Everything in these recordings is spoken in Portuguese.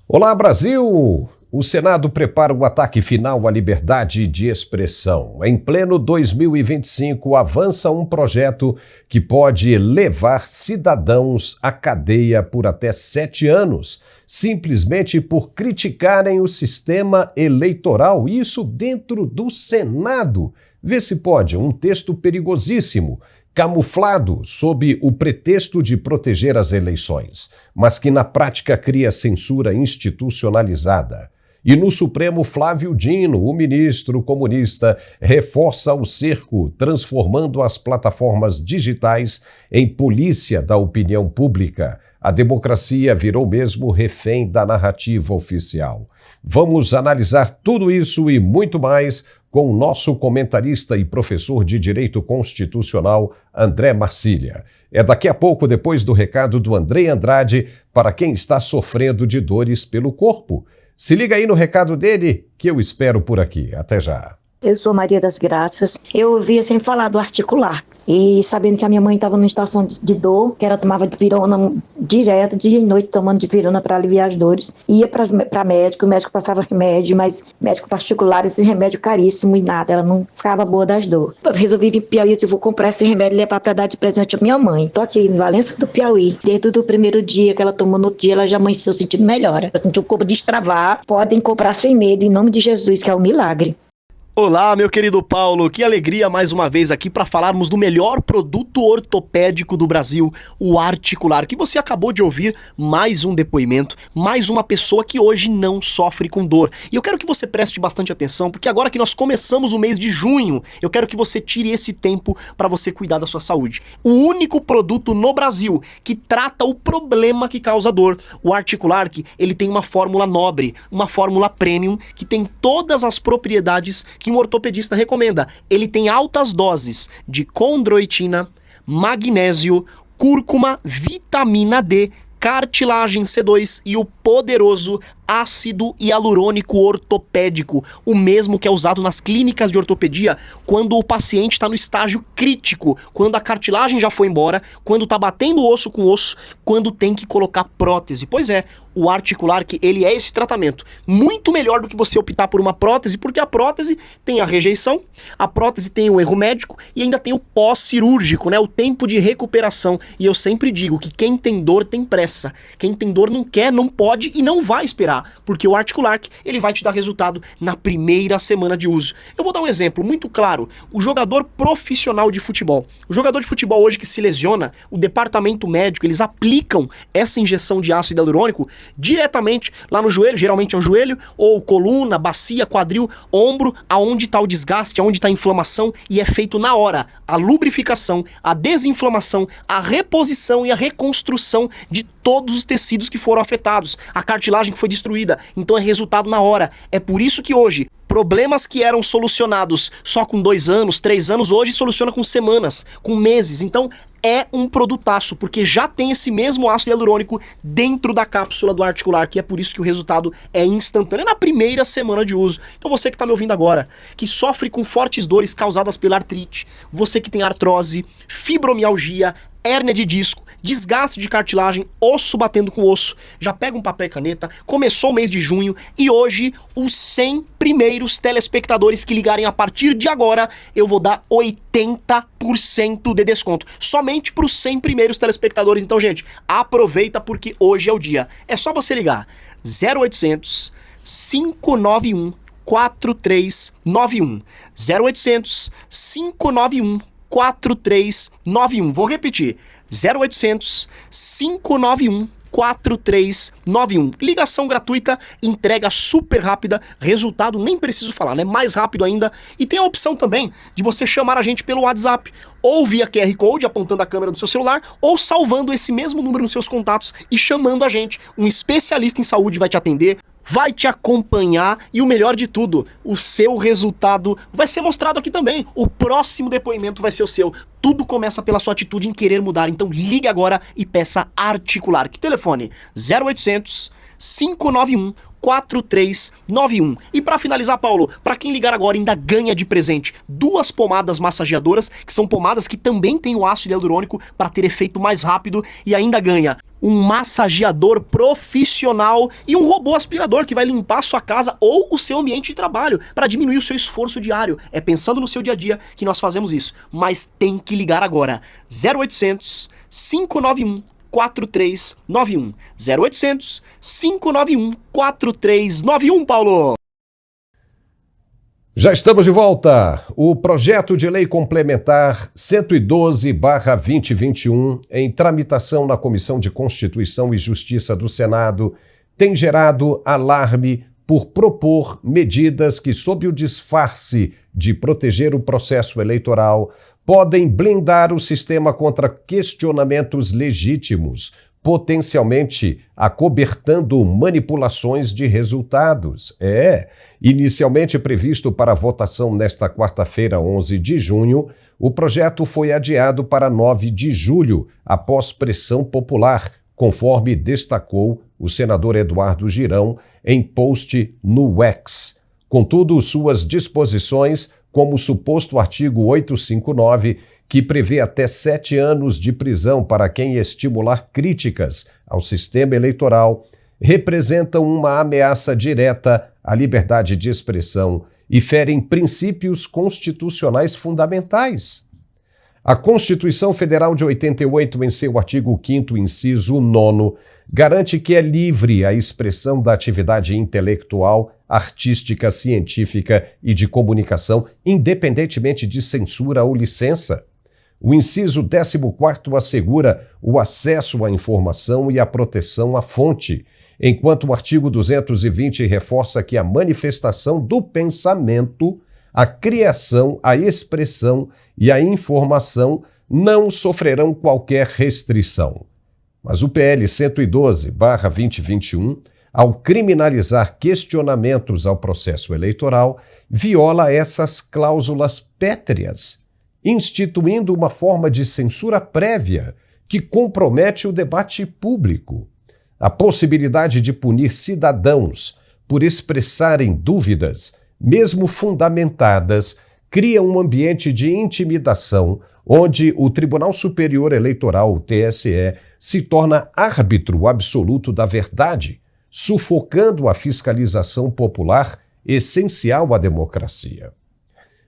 Olá, Brasil! O Senado prepara o ataque final à liberdade de expressão. Em pleno 2025, avança um projeto que pode levar cidadãos à cadeia por até 7 anos, simplesmente por criticarem o sistema eleitoral, isso dentro do Senado. Vê se pode, um texto perigosíssimo, camuflado sob o pretexto de proteger as eleições, mas que na prática cria censura institucionalizada. E no Supremo, Flávio Dino, o ministro comunista, reforça o cerco, transformando as plataformas digitais em polícia da opinião pública. A democracia virou mesmo refém da narrativa oficial. Vamos analisar tudo isso e muito mais com o nosso comentarista e professor de Direito Constitucional, André Marcília. É daqui a pouco, depois do recado do André Andrade, para quem está sofrendo de dores pelo corpo. Se liga aí no recado dele, que eu espero por aqui. Até já. Eu sou Maria das Graças. Eu ouvia sempre falar do articular. E sabendo que a minha mãe estava numa situação de dor, que ela tomava dipirona direto, dia e noite, tomando dipirona para aliviar as dores. Ia para médico, o médico passava remédio, mas médico particular, esse remédio caríssimo e nada, ela não ficava boa das dores. Eu resolvi vir para Piauí, eu disse, vou comprar esse remédio e levar para dar de presente à minha mãe. Estou aqui em Valença do Piauí. Desde o primeiro dia que ela tomou, no outro dia ela já amanheceu sentindo melhora. Ela sentiu o corpo destravar. Podem comprar sem medo, em nome de Jesus, que é um milagre. Olá, meu querido Paulo, que alegria mais uma vez aqui para falarmos do melhor produto ortopédico do Brasil, o Articular, que você acabou de ouvir mais um depoimento, mais uma pessoa que hoje não sofre com dor. E eu quero que você preste bastante atenção, porque agora que nós começamos o mês de junho, eu quero que você tire esse tempo para você cuidar da sua saúde. O único produto no Brasil que trata o problema que causa dor, o Articular, que ele tem uma fórmula nobre, uma fórmula premium, que tem todas as propriedades que um ortopedista recomenda. Ele tem altas doses de condroitina, magnésio, cúrcuma, vitamina D, cartilagem C2 e o poderoso ácido hialurônico ortopédico, o mesmo que é usado nas clínicas de ortopedia quando o paciente está no estágio crítico, quando a cartilagem já foi embora, quando está batendo osso com osso, quando tem que colocar prótese. Pois é, o Articular, que ele é esse tratamento, muito melhor do que você optar por uma prótese, porque a prótese tem a rejeição, a prótese tem o erro médico e ainda tem o pós-cirúrgico, né, o tempo de recuperação. E eu sempre digo que quem tem dor tem pressa, quem tem dor não quer, não pode e não vai esperar, porque o Articular, ele vai te dar resultado na primeira semana de uso. Eu vou dar um exemplo muito claro. O jogador profissional de futebol. O jogador de futebol hoje que se lesiona, o departamento médico, eles aplicam essa injeção de ácido hialurônico diretamente lá no joelho, geralmente é o joelho, ou coluna, bacia, quadril, ombro, aonde está o desgaste, aonde está a inflamação, e é feito na hora a lubrificação, a desinflamação, a reposição e a reconstrução de todos os tecidos que foram afetados, a cartilagem que foi destruída, então é resultado na hora. É por isso que hoje, problemas que eram solucionados só com 2 anos, 3 anos, hoje soluciona com semanas, com meses. Então é um produtaço, porque já tem esse mesmo ácido hialurônico dentro da cápsula do Articular, que é por isso que o resultado é instantâneo na primeira semana de uso. Então você que está me ouvindo agora, que sofre com fortes dores causadas pela artrite, você que tem artrose, fibromialgia, hérnia de disco, desgaste de cartilagem, osso batendo com osso, já pega um papel e caneta, começou o mês de junho e hoje os 100 primeiros telespectadores que ligarem a partir de agora, eu vou dar 80% de desconto, somente para os 100 primeiros telespectadores. Então, gente, aproveita porque hoje é o dia. É só você ligar 0800 591 4391 0800 591 4391. Vou repetir. 0800 591 4391. Ligação gratuita, entrega super rápida, resultado nem preciso falar, né? Mais rápido ainda. E tem a opção também de você chamar a gente pelo WhatsApp, ou via QR Code apontando a câmera do seu celular, ou salvando esse mesmo número nos seus contatos e chamando a gente. Um especialista em saúde vai te atender, vai te acompanhar e o melhor de tudo, o seu resultado vai ser mostrado aqui também. O próximo depoimento vai ser o seu. Tudo começa pela sua atitude em querer mudar. Então ligue agora e peça Articular. Que telefone? 0800 4391. E para finalizar, Paulo, para quem ligar agora ainda ganha de presente 2 pomadas massageadoras, que são pomadas que também têm o ácido hialurônico para ter efeito mais rápido, e ainda ganha um massageador profissional e um robô aspirador que vai limpar a sua casa ou o seu ambiente de trabalho para diminuir o seu esforço diário. É pensando no seu dia a dia que nós fazemos isso, mas tem que ligar agora. 0800 591 4391. 0800 591 4391, Paulo. Já estamos de volta. O projeto de lei complementar 112/2021, em tramitação na Comissão de Constituição e Justiça do Senado, tem gerado alarme por propor medidas que, sob o disfarce de proteger o processo eleitoral, podem blindar o sistema contra questionamentos legítimos, potencialmente acobertando manipulações de resultados. Inicialmente previsto para votação nesta quarta-feira, 11 de junho, o projeto foi adiado para 9 de julho, após pressão popular, conforme destacou o senador Eduardo Girão em post no X. Contudo, suas disposições, como o suposto artigo 859, que prevê até 7 anos de prisão para quem estimular críticas ao sistema eleitoral, representam uma ameaça direta à liberdade de expressão e ferem princípios constitucionais fundamentais. A Constituição Federal de 88, em seu artigo 5º, inciso 9º, garante que é livre a expressão da atividade intelectual, artística, científica e de comunicação, independentemente de censura ou licença. O inciso 14º assegura o acesso à informação e a proteção à fonte, enquanto o artigo 220 reforça que a manifestação do pensamento, a criação, a expressão e a informação não sofrerão qualquer restrição. Mas o PL 112/2021, ao criminalizar questionamentos ao processo eleitoral, viola essas cláusulas pétreas, instituindo uma forma de censura prévia que compromete o debate público. A possibilidade de punir cidadãos por expressarem dúvidas, mesmo fundamentadas, cria um ambiente de intimidação onde o Tribunal Superior Eleitoral, o TSE, se torna árbitro absoluto da verdade, sufocando a fiscalização popular essencial à democracia.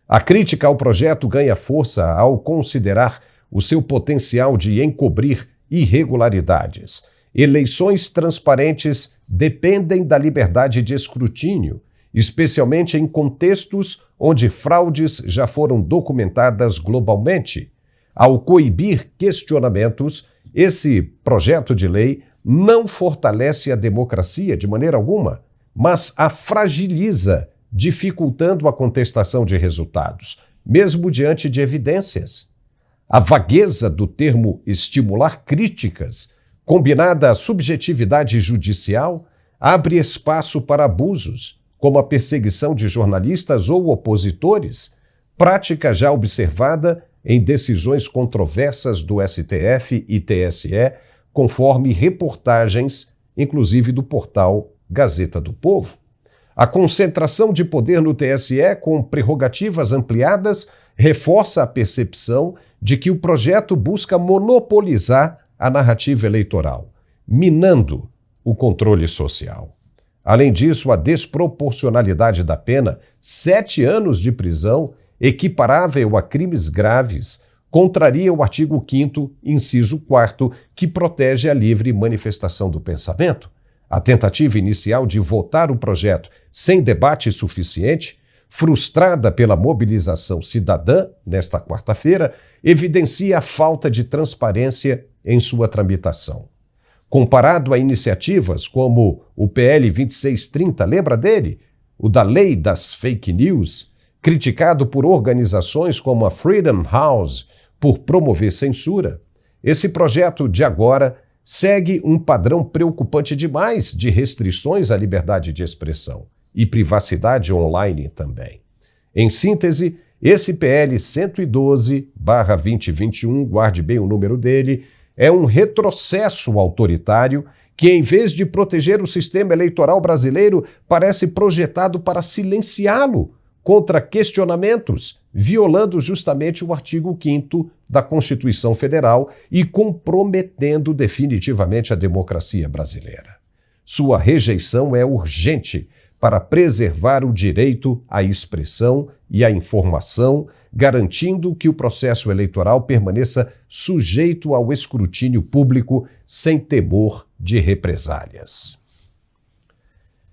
A crítica ao projeto ganha força ao considerar o seu potencial de encobrir irregularidades. Eleições transparentes dependem da liberdade de escrutínio, especialmente em contextos onde fraudes já foram documentadas globalmente. Ao coibir questionamentos, esse projeto de lei não fortalece a democracia de maneira alguma, mas a fragiliza, dificultando a contestação de resultados, mesmo diante de evidências. A vagueza do termo estimular críticas, combinada à subjetividade judicial, abre espaço para abusos, como a perseguição de jornalistas ou opositores, prática já observada em decisões controversas do STF e TSE, conforme reportagens, inclusive do portal Gazeta do Povo. A concentração de poder no TSE, com prerrogativas ampliadas, reforça a percepção de que o projeto busca monopolizar a narrativa eleitoral, minando o controle social. Além disso, a desproporcionalidade da pena, 7 anos de prisão, equiparável a crimes graves, contraria o artigo 5º, inciso 4º, que protege a livre manifestação do pensamento. A tentativa inicial de votar o projeto sem debate suficiente, frustrada pela mobilização cidadã nesta quarta-feira, evidencia a falta de transparência em sua tramitação. Comparado a iniciativas como o PL 2630, lembra dele? O da Lei das Fake News, criticado por organizações como a Freedom House por promover censura, esse projeto de agora segue um padrão preocupante demais de restrições à liberdade de expressão e privacidade online também. Em síntese, esse PL 112/2021, guarde bem o número dele, é um retrocesso autoritário que, em vez de proteger o sistema eleitoral brasileiro, parece projetado para silenciá-lo contra questionamentos, violando justamente o artigo 5º da Constituição Federal e comprometendo definitivamente a democracia brasileira. Sua rejeição é urgente para preservar o direito à expressão e à informação, garantindo que o processo eleitoral permaneça sujeito ao escrutínio público sem temor de represálias.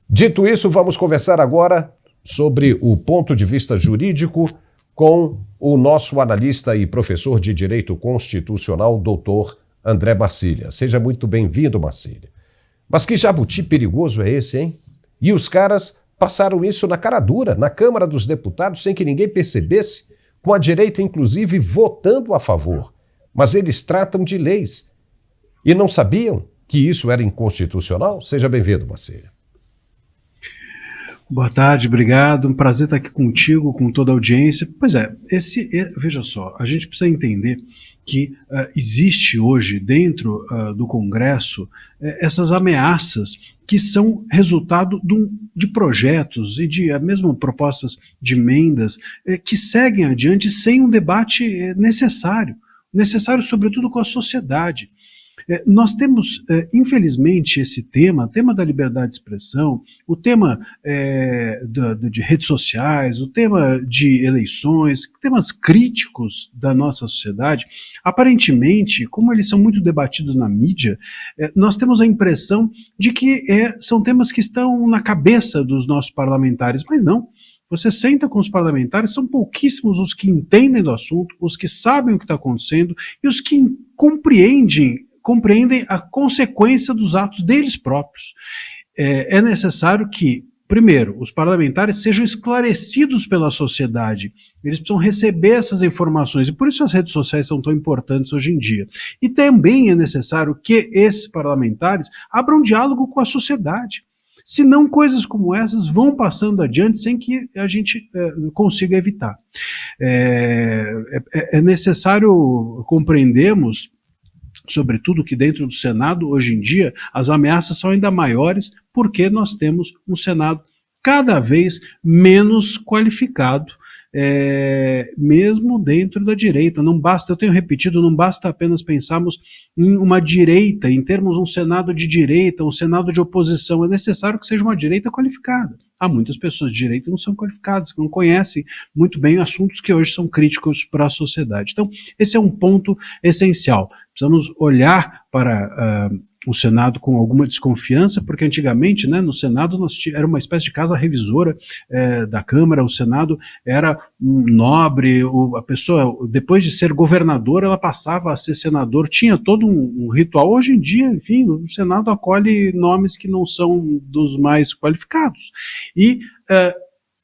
Dito isso, vamos conversar agora sobre o ponto de vista jurídico com o nosso analista e professor de Direito Constitucional, doutor André Marcília. Seja muito bem-vindo, Marcília. Mas que jabuti perigoso é esse, hein? E os caras passaram isso na cara dura, na Câmara dos Deputados, sem que ninguém percebesse, com a direita, inclusive, votando a favor. Mas eles tratam de leis. E não sabiam que isso era inconstitucional? Seja bem-vindo, Marcília. Boa tarde, obrigado. Um prazer estar aqui contigo, com toda a audiência. Pois é, veja só, a gente precisa entender que existe hoje dentro do Congresso essas ameaças que são resultado de projetos e de mesmo propostas de emendas que seguem adiante sem um debate necessário sobretudo com a sociedade. Nós temos, infelizmente, esse tema da liberdade de expressão, o tema de redes sociais, o tema de eleições, temas críticos da nossa sociedade, aparentemente, como eles são muito debatidos na mídia, nós temos a impressão de que são temas que estão na cabeça dos nossos parlamentares, mas não. Você senta com os parlamentares, são pouquíssimos os que entendem do assunto, os que sabem o que está acontecendo e os que compreendem a consequência dos atos deles próprios. É necessário que, primeiro, os parlamentares sejam esclarecidos pela sociedade. Eles precisam receber essas informações, e por isso as redes sociais são tão importantes hoje em dia. E também é necessário que esses parlamentares abram diálogo com a sociedade. Senão, coisas como essas vão passando adiante sem que a gente consiga evitar. É necessário compreendermos, sobretudo, que dentro do Senado, hoje em dia, as ameaças são ainda maiores porque nós temos um Senado cada vez menos qualificado, mesmo dentro da direita. Não basta, eu tenho repetido, não basta apenas pensarmos em uma direita, em termos um Senado de direita, um Senado de oposição, é necessário que seja uma direita qualificada. Há muitas pessoas de direita que não são qualificadas, que não conhecem muito bem assuntos que hoje são críticos para a sociedade. Então, esse é um ponto essencial. Precisamos olhar para o Senado com alguma desconfiança, porque antigamente, no Senado era uma espécie de casa revisora da Câmara. O Senado era um nobre, a pessoa, depois de ser governador, ela passava a ser senador, tinha todo um ritual. Hoje em dia, enfim, o Senado acolhe nomes que não são dos mais qualificados. E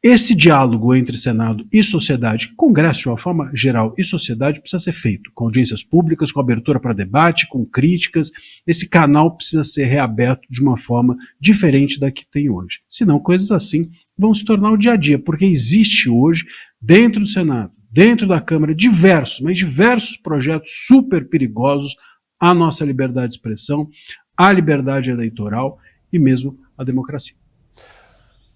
esse diálogo entre Senado e sociedade, Congresso de uma forma geral e sociedade, precisa ser feito com audiências públicas, com abertura para debate, com críticas. Esse canal precisa ser reaberto de uma forma diferente da que tem hoje. Senão, coisas assim vão se tornar o dia a dia, porque existe hoje, dentro do Senado, dentro da Câmara, diversos projetos super perigosos à nossa liberdade de expressão, à liberdade eleitoral e mesmo à democracia.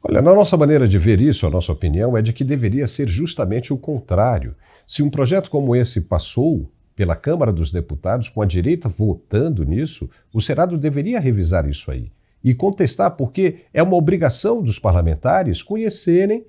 Olha, na nossa maneira de ver isso, a nossa opinião é de que deveria ser justamente o contrário. Se um projeto como esse passou pela Câmara dos Deputados, com a direita votando nisso, o Senado deveria revisar isso aí e contestar, porque é uma obrigação dos parlamentares conhecerem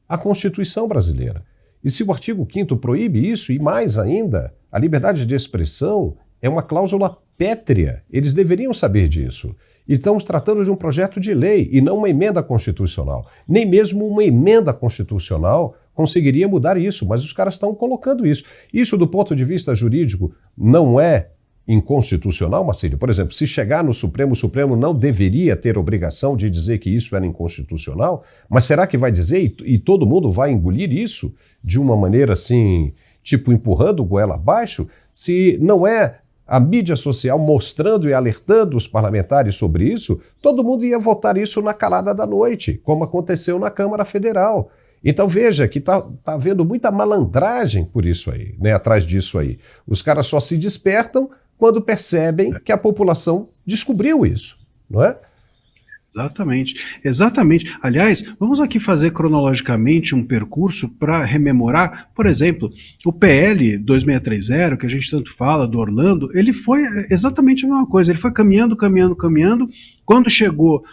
a Constituição brasileira. E se o artigo 5º proíbe isso, e mais ainda, a liberdade de expressão é uma cláusula pétrea, eles deveriam saber disso. E estamos tratando de um projeto de lei e não uma emenda constitucional. Nem mesmo uma emenda constitucional conseguiria mudar isso, mas os caras estão colocando isso. Isso, do ponto de vista jurídico, não é inconstitucional, Marcília? Por exemplo, se chegar no Supremo, o Supremo não deveria ter obrigação de dizer que isso era inconstitucional? Mas será que vai dizer e todo mundo vai engolir isso de uma maneira assim, tipo empurrando o goela abaixo? Se não é a mídia social mostrando e alertando os parlamentares sobre isso, todo mundo ia votar isso na calada da noite, como aconteceu na Câmara Federal. Então veja que está havendo muita malandragem por isso aí, atrás disso aí. Os caras só se despertam quando percebem que a população descobriu isso. não é? Exatamente, exatamente. Aliás, vamos aqui fazer cronologicamente um percurso para rememorar, por exemplo, o PL 2630, que a gente tanto fala, do Orlando, ele foi exatamente a mesma coisa, ele foi caminhando, quando chegou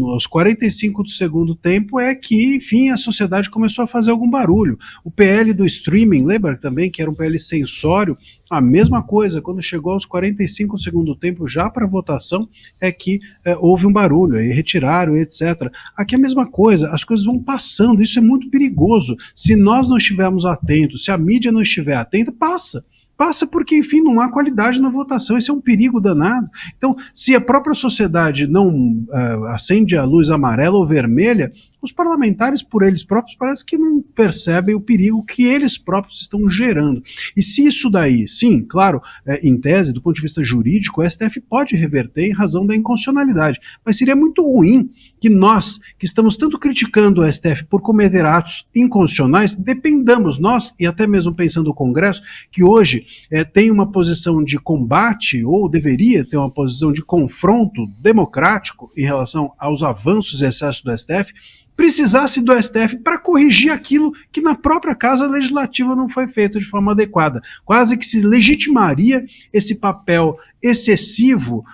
aos 45 do segundo tempo é que, enfim, a sociedade começou a fazer algum barulho. O PL do streaming, lembra também que era um PL censório? A mesma coisa, quando chegou aos 45 do segundo tempo, já para votação, é que houve um barulho, aí retiraram, etc. Aqui é a mesma coisa, as coisas vão passando, isso é muito perigoso. Se nós não estivermos atentos, se a mídia não estiver atenta, passa. Passa porque, enfim, não há qualidade na votação, esse é um perigo danado. Então, se a própria sociedade não acende a luz amarela ou vermelha, os parlamentares, por eles próprios, parece que não percebem o perigo que eles próprios estão gerando. E se isso daí, sim, claro, em tese, do ponto de vista jurídico, o STF pode reverter em razão da inconstitucionalidade, mas seria muito ruim que nós, que estamos tanto criticando o STF por cometer atos inconstitucionais, dependamos, nós, e até mesmo pensando o Congresso, que hoje tem uma posição de combate, ou deveria ter uma posição de confronto democrático em relação aos avanços e excessos do STF, precisasse do STF para corrigir aquilo que na própria Casa Legislativa não foi feito de forma adequada. Quase que se legitimaria esse papel excessivo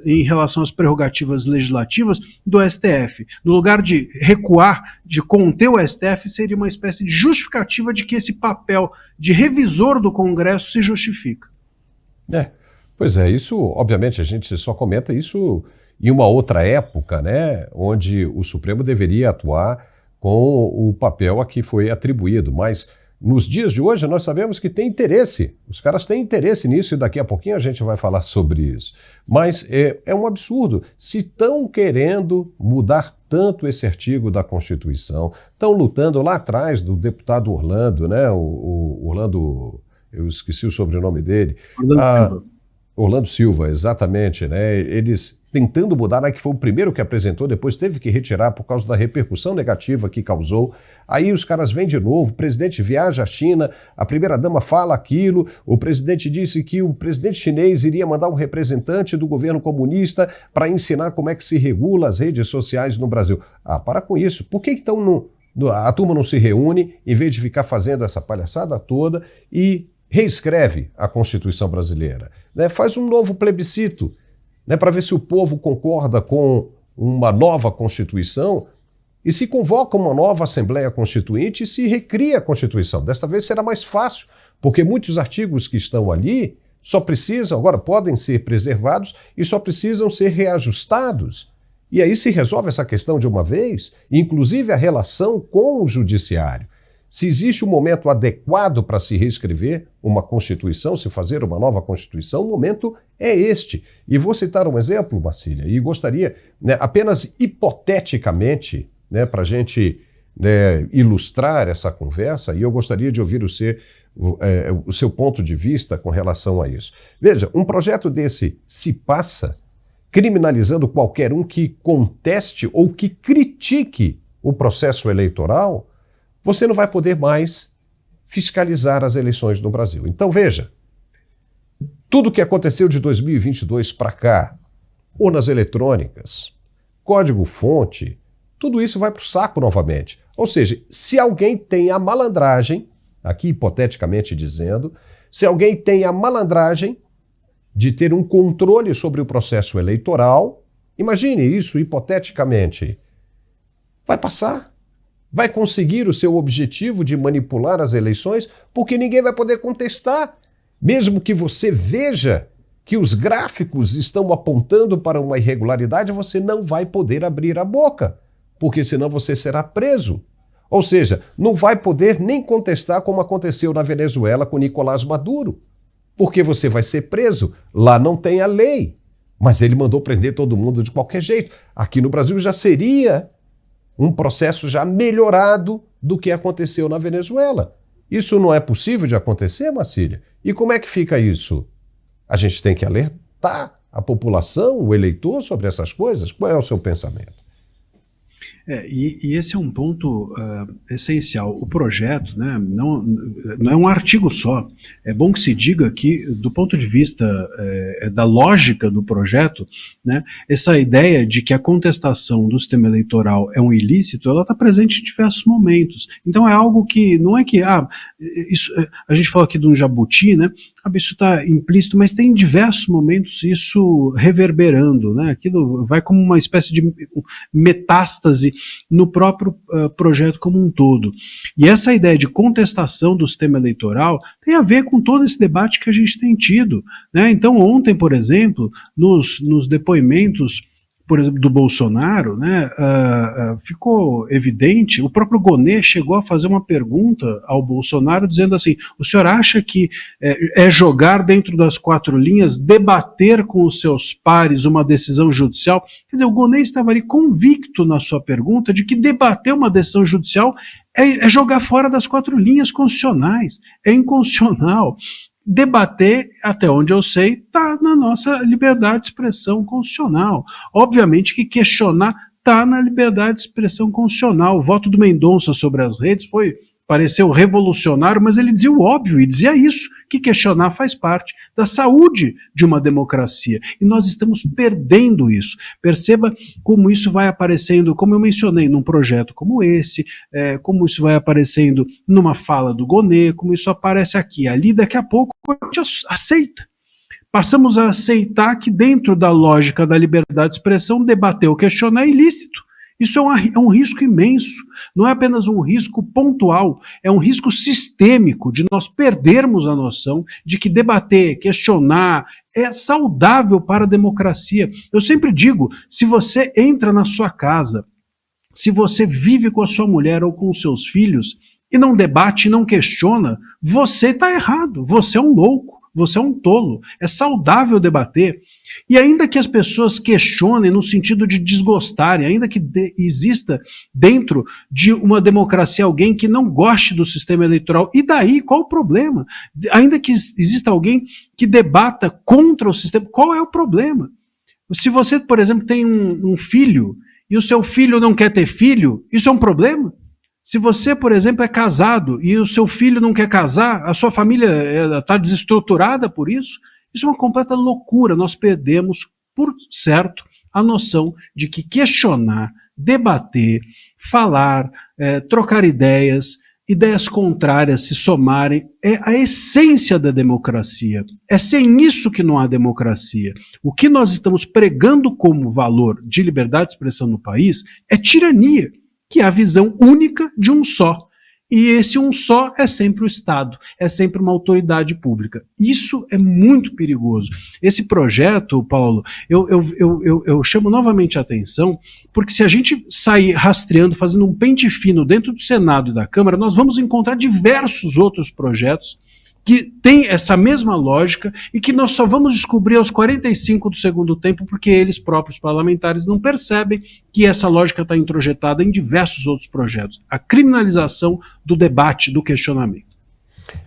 em relação às prerrogativas legislativas do STF. No lugar de recuar, de conter o STF, seria uma espécie de justificativa de que esse papel de revisor do Congresso se justifica. Pois é, isso, obviamente, a gente só comenta isso em uma outra época, né, onde o Supremo deveria atuar com o papel a que foi atribuído, mas nos dias de hoje nós sabemos que tem interesse, os caras têm interesse nisso e daqui a pouquinho a gente vai falar sobre isso. Mas é um absurdo, se estão querendo mudar tanto esse artigo da Constituição, estão lutando lá atrás do deputado Orlando, né, o Orlando, eu esqueci o sobrenome dele. Orlando Silva, exatamente, né? Eles tentando mudar, né, que foi o primeiro que apresentou, depois teve que retirar por causa da repercussão negativa que causou. Aí os caras vêm de novo, o presidente viaja à China, a primeira-dama fala aquilo, o presidente disse que o presidente chinês iria mandar um representante do governo comunista para ensinar como é que se regula as redes sociais no Brasil. Para com isso. Por que então a turma não se reúne, em vez de ficar fazendo essa palhaçada toda e reescreve a Constituição brasileira, né? Faz um novo plebiscito, né, para ver se o povo concorda com uma nova Constituição e se convoca uma nova Assembleia Constituinte e se recria a Constituição. Desta vez será mais fácil, porque muitos artigos que estão ali só precisam, agora podem ser preservados e só precisam ser reajustados. E aí se resolve essa questão de uma vez, inclusive a relação com o Judiciário. Se existe um momento adequado para se reescrever uma Constituição, se fazer uma nova Constituição, o momento é este. E vou citar um exemplo, Marcília, e gostaria, né, apenas hipoteticamente, né, para a gente, né, ilustrar essa conversa, e eu gostaria de ouvir o seu ponto de vista com relação a isso. Veja, um projeto desse se passa criminalizando qualquer um que conteste ou que critique o processo eleitoral, você não vai poder mais fiscalizar as eleições no Brasil. Então veja, tudo o que aconteceu de 2022 para cá, urnas eletrônicas, código-fonte, tudo isso vai para o saco novamente. Ou seja, se alguém tem a malandragem, aqui hipoteticamente dizendo, se alguém tem a malandragem de ter um controle sobre o processo eleitoral, imagine isso hipoteticamente, vai passar. Vai conseguir o seu objetivo de manipular as eleições, porque ninguém vai poder contestar. Mesmo que você veja que os gráficos estão apontando para uma irregularidade, você não vai poder abrir a boca, porque senão você será preso. Ou seja, não vai poder nem contestar como aconteceu na Venezuela com Nicolás Maduro, porque você vai ser preso. Lá não tem a lei, mas ele mandou prender todo mundo de qualquer jeito. Aqui no Brasil já seria um processo já melhorado do que aconteceu na Venezuela. Isso não é possível de acontecer, Marcília? E como é que fica isso? A gente tem que alertar a população, o eleitor, sobre essas coisas? Qual é o seu pensamento? E esse é um ponto essencial. O projeto, né, não é um artigo só. É bom que se diga que, do ponto de vista da lógica do projeto, né, essa ideia de que a contestação do sistema eleitoral é um ilícito, ela está presente em diversos momentos. Então é algo que não é que isso, a gente fala aqui de um jabuti, né? Isso está implícito, mas tem em diversos momentos isso reverberando, né? Aquilo vai como uma espécie de metástase no próprio projeto como um todo. E essa ideia de contestação do sistema eleitoral tem a ver com todo esse debate que a gente tem tido, né? Então ontem, por exemplo, nos depoimentos, por exemplo, do Bolsonaro, né, ficou evidente, o próprio Gonê chegou a fazer uma pergunta ao Bolsonaro dizendo assim, o senhor acha que é jogar dentro das 4 linhas, debater com os seus pares uma decisão judicial? Quer dizer, o Gonê estava ali convicto na sua pergunta de que debater uma decisão judicial é jogar fora das 4 linhas constitucionais, é inconstitucional. Debater, até onde eu sei, está na nossa liberdade de expressão constitucional. Obviamente que questionar está na liberdade de expressão constitucional. O voto do Mendonça sobre as redes pareceu revolucionário, mas ele dizia o óbvio, e dizia isso, que questionar faz parte da saúde de uma democracia. E nós estamos perdendo isso. Perceba como isso vai aparecendo, como eu mencionei, num projeto como esse, como isso vai aparecendo numa fala do Gonê, como isso aparece aqui, ali, daqui a pouco a gente aceita. Passamos a aceitar que dentro da lógica da liberdade de expressão, debater ou questionar é ilícito. Isso é um risco imenso, não é apenas um risco pontual, é um risco sistêmico de nós perdermos a noção de que debater, questionar é saudável para a democracia. Eu sempre digo, se você entra na sua casa, se você vive com a sua mulher ou com os seus filhos e não debate, não questiona, você está errado, você é um louco. Você é um tolo, é saudável debater. E ainda que as pessoas questionem no sentido de desgostarem, ainda que exista dentro de uma democracia alguém que não goste do sistema eleitoral, e daí, qual o problema? Ainda que exista alguém que debata contra o sistema, qual é o problema? Se você, por exemplo, tem um filho, e o seu filho não quer ter filho, isso é um problema? Se você, por exemplo, é casado e o seu filho não quer casar, a sua família está desestruturada por isso, isso é uma completa loucura. Nós perdemos, por certo, a noção de que questionar, debater, falar, trocar ideias contrárias se somarem, é a essência da democracia. É sem isso que não há democracia. O que nós estamos pregando como valor de liberdade de expressão no país é tirania, que é a visão única de um só. E esse um só é sempre o Estado, é sempre uma autoridade pública. Isso é muito perigoso. Esse projeto, Paulo, eu chamo novamente a atenção, porque se a gente sair rastreando, fazendo um pente fino dentro do Senado e da Câmara, nós vamos encontrar diversos outros projetos que tem essa mesma lógica e que nós só vamos descobrir aos 45 do segundo tempo porque eles próprios parlamentares não percebem que essa lógica está introjetada em diversos outros projetos. A criminalização do debate, do questionamento.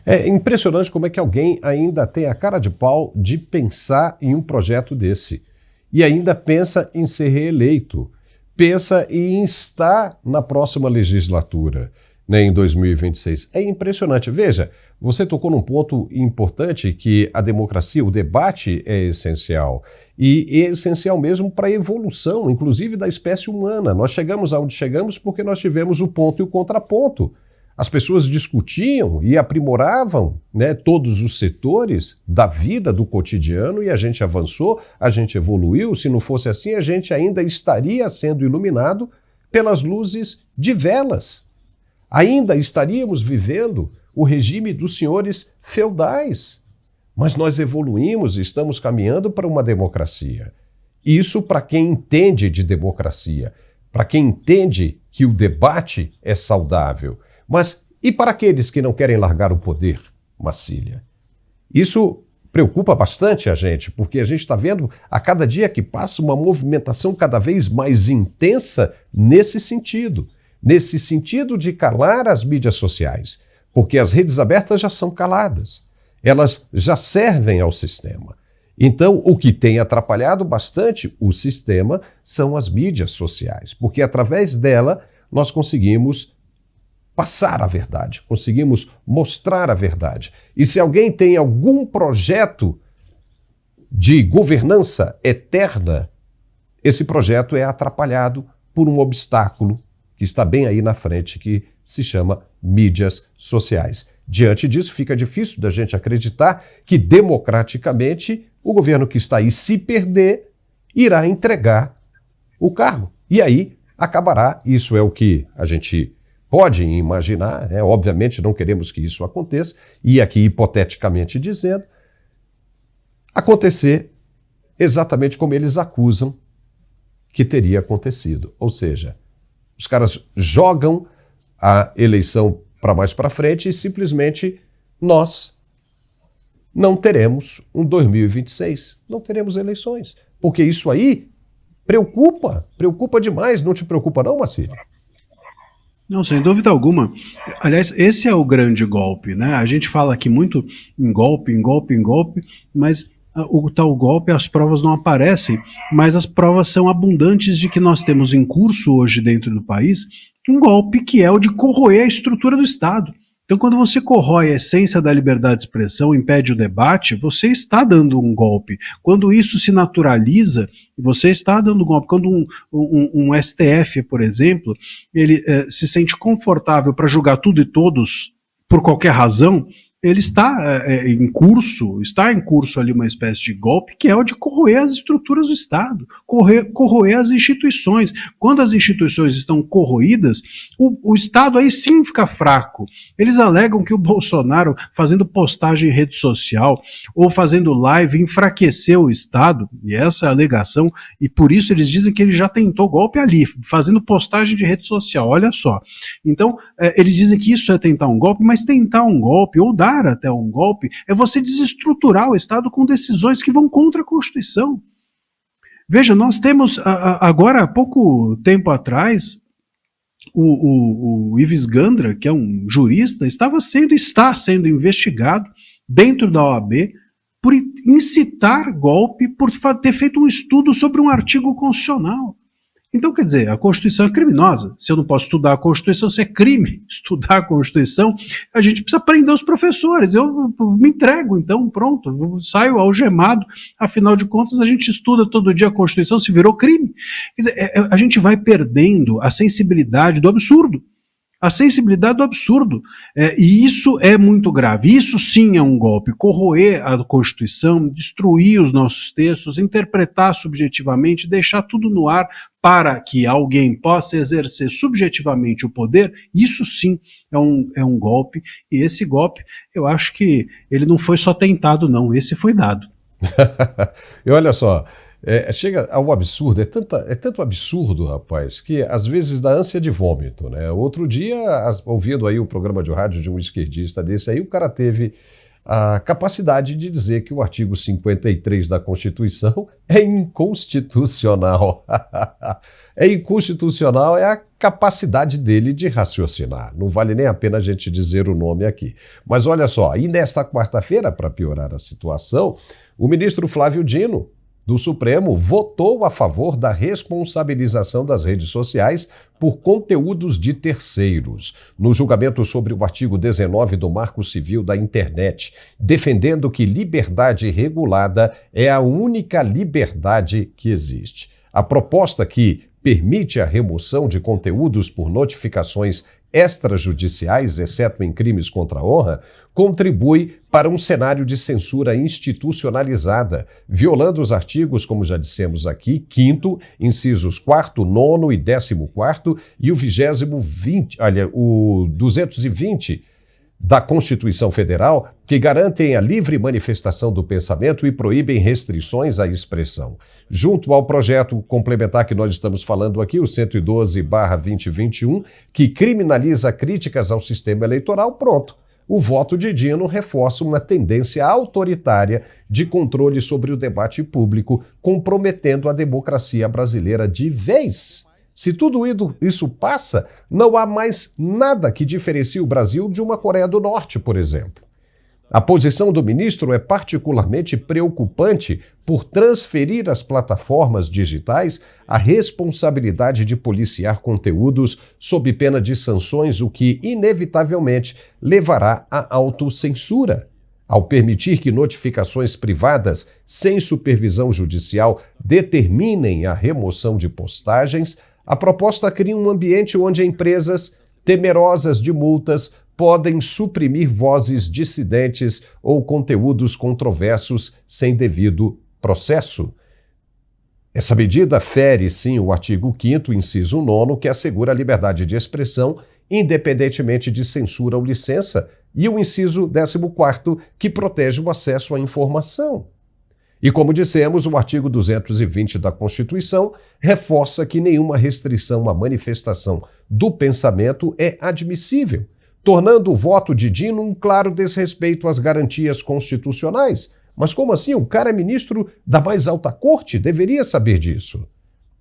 É impressionante como é que alguém ainda tem a cara de pau de pensar em um projeto desse e ainda pensa em ser reeleito, pensa em estar na próxima legislatura, né, em 2026. É impressionante. Veja, você tocou num ponto importante que a democracia, o debate é essencial. E é essencial mesmo para a evolução, inclusive da espécie humana. Nós chegamos aonde chegamos porque nós tivemos o ponto e o contraponto. As pessoas discutiam e aprimoravam, né, todos os setores da vida, do cotidiano, e a gente avançou, a gente evoluiu. Se não fosse assim, a gente ainda estaria sendo iluminado pelas luzes de velas. Ainda estaríamos vivendo o regime dos senhores feudais. Mas nós evoluímos e estamos caminhando para uma democracia. Isso para quem entende de democracia, para quem entende que o debate é saudável. Mas e para aqueles que não querem largar o poder, Marcília? Isso preocupa bastante a gente, porque a gente está vendo a cada dia que passa uma movimentação cada vez mais intensa nesse sentido de calar as mídias sociais, porque as redes abertas já são caladas, elas já servem ao sistema. Então, o que tem atrapalhado bastante o sistema são as mídias sociais, porque através dela nós conseguimos passar a verdade, conseguimos mostrar a verdade. E se alguém tem algum projeto de governança eterna, esse projeto é atrapalhado por um obstáculo que está bem aí na frente, que se chama mídias sociais. Diante disso, fica difícil da gente acreditar que, democraticamente, o governo que está aí, se perder, irá entregar o cargo. E aí acabará, isso é o que a gente pode imaginar, né? Obviamente não queremos que isso aconteça, e aqui hipoteticamente dizendo, acontecer exatamente como eles acusam que teria acontecido. Ou seja, os caras jogam a eleição para mais para frente e simplesmente nós não teremos um 2026, não teremos eleições. Porque isso aí preocupa demais. Não te preocupa não, Macílio? Não, sem dúvida alguma. Aliás, esse é o grande golpe, né? A gente fala aqui muito em golpe, mas o tal golpe, as provas não aparecem, mas as provas são abundantes de que nós temos em curso hoje dentro do país um golpe que é o de corroer a estrutura do Estado. Então, quando você corrói a essência da liberdade de expressão, impede o debate, você está dando um golpe. Quando isso se naturaliza, você está dando um golpe. Quando um STF, por exemplo, ele se sente confortável para julgar tudo e todos por qualquer razão, ele está em curso ali uma espécie de golpe que é o de corroer as estruturas do Estado, corroer as instituições. Quando as instituições estão corroídas, o Estado aí sim fica fraco. Eles alegam que o Bolsonaro, fazendo postagem em rede social ou fazendo live, enfraqueceu o Estado, e essa é a alegação, e por isso eles dizem que ele já tentou golpe ali, fazendo postagem de rede social, olha só. Então, eles dizem que isso é tentar um golpe, mas tentar um golpe, ou dar até um golpe, é você desestruturar o Estado com decisões que vão contra a Constituição. Veja, nós temos, agora há pouco tempo atrás, o Ives Gandra, que é um jurista, está sendo investigado dentro da OAB por incitar golpe, por ter feito um estudo sobre um artigo constitucional. Então, quer dizer, a Constituição é criminosa. Se eu não posso estudar a Constituição, se é crime estudar a Constituição, a gente precisa prender os professores. Eu me entrego, então, pronto, eu saio algemado. Afinal de contas, a gente estuda todo dia a Constituição, se virou crime. Quer dizer, a gente vai perdendo a sensibilidade do absurdo. A sensibilidade do absurdo. E isso é muito grave. Isso sim é um golpe. Corroer a Constituição, destruir os nossos textos, interpretar subjetivamente, deixar tudo no ar para que alguém possa exercer subjetivamente o poder, isso sim é um golpe. E esse golpe, eu acho que ele não foi só tentado, não. Esse foi dado. E olha só, chega ao absurdo, é tanto absurdo, rapaz, que às vezes dá ânsia de vômito, né? Outro dia, ouvindo aí o programa de rádio de um esquerdista desse aí, o cara teve a capacidade de dizer que o artigo 53 da Constituição é inconstitucional. É inconstitucional, é a capacidade dele de raciocinar. Não vale nem a pena a gente dizer o nome aqui. Mas olha só, e nesta quarta-feira, para piorar a situação, o ministro Flávio Dino, do Supremo, votou a favor da responsabilização das redes sociais por conteúdos de terceiros, no julgamento sobre o artigo 19 do Marco Civil da Internet, defendendo que liberdade regulada é a única liberdade que existe. A proposta que permite a remoção de conteúdos por notificações extrajudiciais, exceto em crimes contra a honra, contribui para um cenário de censura institucionalizada, violando os artigos, como já dissemos aqui, 5º, incisos 4º, 9º e 14º e o 220 da Constituição Federal, que garantem a livre manifestação do pensamento e proíbem restrições à expressão. Junto ao projeto complementar que nós estamos falando aqui, o 112/2021, que criminaliza críticas ao sistema eleitoral, pronto. O voto de Dino reforça uma tendência autoritária de controle sobre o debate público, comprometendo a democracia brasileira de vez. Se tudo isso passa, não há mais nada que diferencie o Brasil de uma Coreia do Norte, por exemplo. A posição do ministro é particularmente preocupante por transferir às plataformas digitais a responsabilidade de policiar conteúdos sob pena de sanções, o que inevitavelmente levará à autocensura. Ao permitir que notificações privadas sem supervisão judicial determinem a remoção de postagens, a proposta cria um ambiente onde empresas, temerosas de multas, podem suprimir vozes dissidentes ou conteúdos controversos sem devido processo. Essa medida fere, sim, o artigo 5º, inciso 9º, que assegura a liberdade de expressão, independentemente de censura ou licença, e o inciso 14º, que protege o acesso à informação. E como dissemos, o artigo 220 da Constituição reforça que nenhuma restrição à manifestação do pensamento é admissível, tornando o voto de Dino um claro desrespeito às garantias constitucionais. Mas como assim? O cara é ministro da mais alta corte? Deveria saber disso.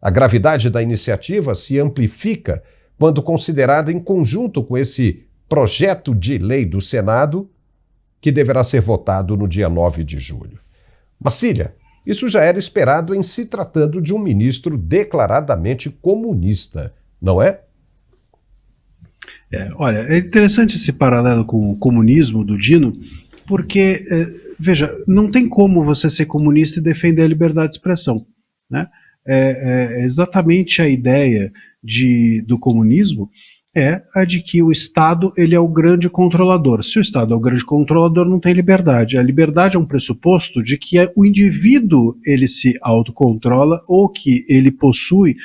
A gravidade da iniciativa se amplifica quando considerada em conjunto com esse projeto de lei do Senado, que deverá ser votado no dia 9 de julho. Marcília, isso já era esperado em se tratando de um ministro declaradamente comunista, não é? Olha, é interessante esse paralelo com o comunismo do Dino, porque, veja, não tem como você ser comunista e defender a liberdade de expressão, né? Exatamente a ideia do comunismo é a de que o Estado ele é o grande controlador. Se o Estado é o grande controlador, não tem liberdade. A liberdade é um pressuposto de que o indivíduo ele se autocontrola ou que ele possui,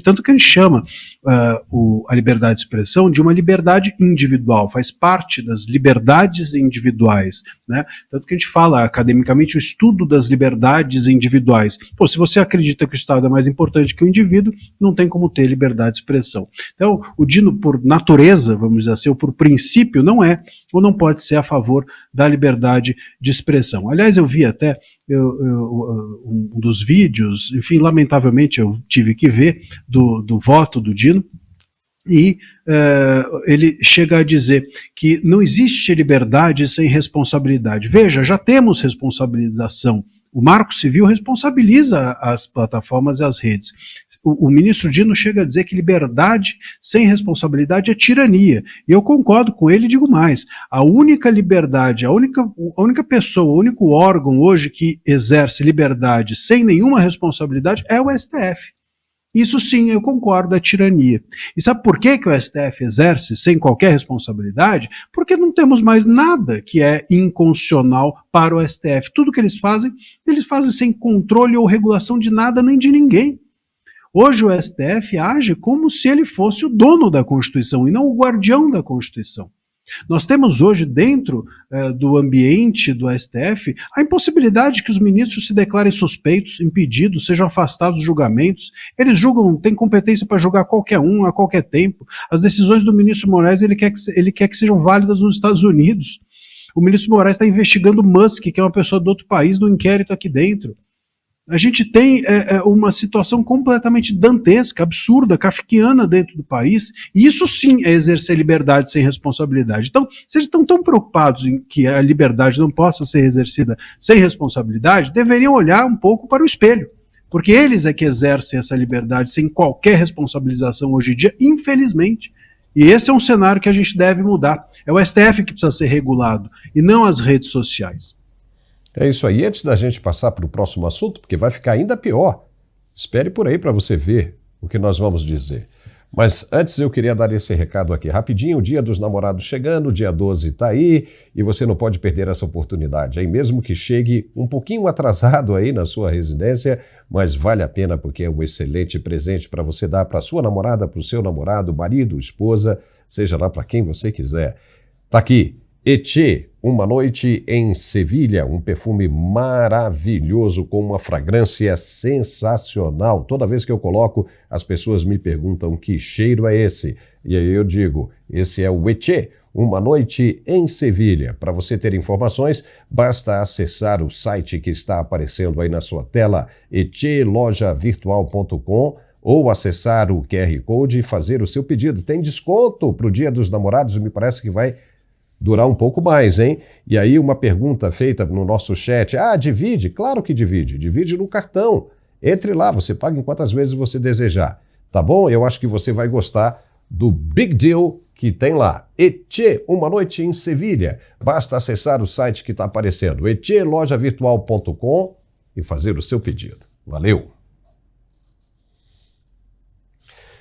tanto que a gente chama a liberdade de expressão de uma liberdade individual, faz parte das liberdades individuais, né? Tanto que a gente fala academicamente o estudo das liberdades individuais. Pô, se você acredita que o Estado é mais importante que o indivíduo, não tem como ter liberdade de expressão. Então, o Dino, por natureza, vamos dizer assim, ou por princípio, não é ou não pode ser a favor da liberdade de expressão. Aliás, eu vi até um dos vídeos, enfim, lamentavelmente eu tive que ver, do voto do Dino, e ele chega a dizer que não existe liberdade sem responsabilidade. Veja, já temos responsabilização. O Marco Civil responsabiliza as plataformas e as redes. O ministro Dino chega a dizer que liberdade sem responsabilidade é tirania. E eu concordo com ele e digo mais. A única liberdade, a única pessoa, o único órgão hoje que exerce liberdade sem nenhuma responsabilidade é o STF. Isso sim, eu concordo, é tirania. E sabe por que o STF exerce sem qualquer responsabilidade? Porque não temos mais nada que é inconstitucional para o STF. Tudo que eles fazem sem controle ou regulação de nada nem de ninguém. Hoje o STF age como se ele fosse o dono da Constituição e não o guardião da Constituição. Nós temos hoje dentro do ambiente do STF a impossibilidade de que os ministros se declarem suspeitos, impedidos, sejam afastados dos julgamentos. Eles julgam, têm competência para julgar qualquer um, a qualquer tempo. As decisões do ministro Moraes ele quer que sejam válidas nos Estados Unidos. O ministro Moraes está investigando Musk, que é uma pessoa de outro país, no inquérito aqui dentro. A gente tem uma situação completamente dantesca, absurda, kafkiana dentro do país, e isso sim é exercer liberdade sem responsabilidade. Então, se eles estão tão preocupados em que a liberdade não possa ser exercida sem responsabilidade, deveriam olhar um pouco para o espelho, porque eles é que exercem essa liberdade sem qualquer responsabilização hoje em dia, infelizmente. E esse é um cenário que a gente deve mudar. É o STF que precisa ser regulado, e não as redes sociais. É isso aí. Antes da gente passar para o próximo assunto, porque vai ficar ainda pior, espere por aí para você ver o que nós vamos dizer. Mas antes eu queria dar esse recado aqui rapidinho. O Dia dos Namorados chegando, dia 12 está aí e você não pode perder essa oportunidade. Aí mesmo que chegue um pouquinho atrasado aí na sua residência, mas vale a pena porque é um excelente presente para você dar para sua namorada, para o seu namorado, marido, esposa, seja lá para quem você quiser. Tá aqui. Etché, Uma Noite em Sevilha, um perfume maravilhoso com uma fragrância sensacional. Toda vez que eu coloco, as pessoas me perguntam que cheiro é esse. E aí eu digo, esse é o Etché, Uma Noite em Sevilha. Para você ter informações, basta acessar o site que está aparecendo aí na sua tela, etchelojavirtual.com, ou acessar o QR Code e fazer o seu pedido. Tem desconto para o Dia dos Namorados, me parece que vai durar um pouco mais, hein? E aí uma pergunta feita no nosso chat, divide? Claro que divide, divide no cartão. Entre lá, você paga em quantas vezes você desejar, tá bom? Eu acho que você vai gostar do Big Deal que tem lá. Etê, uma noite em Sevilha. Basta acessar o site que está aparecendo, etlojavirtual.com e fazer o seu pedido. Valeu!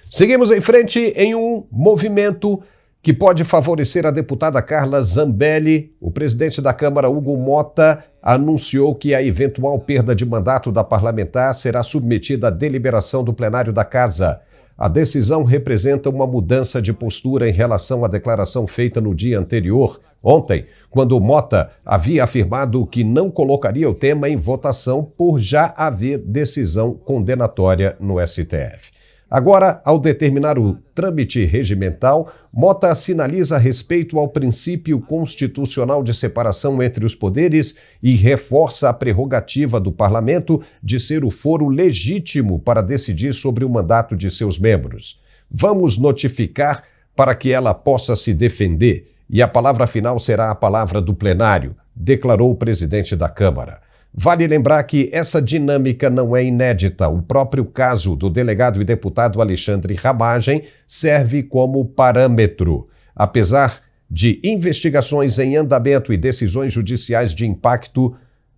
Seguimos em frente em um movimento que pode favorecer a deputada Carla Zambelli. O presidente da Câmara, Hugo Motta, anunciou que a eventual perda de mandato da parlamentar será submetida à deliberação do plenário da Casa. A decisão representa uma mudança de postura em relação à declaração feita no dia anterior, ontem, quando Motta havia afirmado que não colocaria o tema em votação por já haver decisão condenatória no STF. Agora, ao determinar o trâmite regimental, Motta sinaliza respeito ao princípio constitucional de separação entre os poderes e reforça a prerrogativa do parlamento de ser o foro legítimo para decidir sobre o mandato de seus membros. Vamos notificar para que ela possa se defender, e a palavra final será a palavra do plenário, declarou o presidente da Câmara. Vale lembrar que essa dinâmica não é inédita. O próprio caso do delegado e deputado Alexandre Ramagem serve como parâmetro. Apesar de investigações em andamento e decisões judiciais de impacto,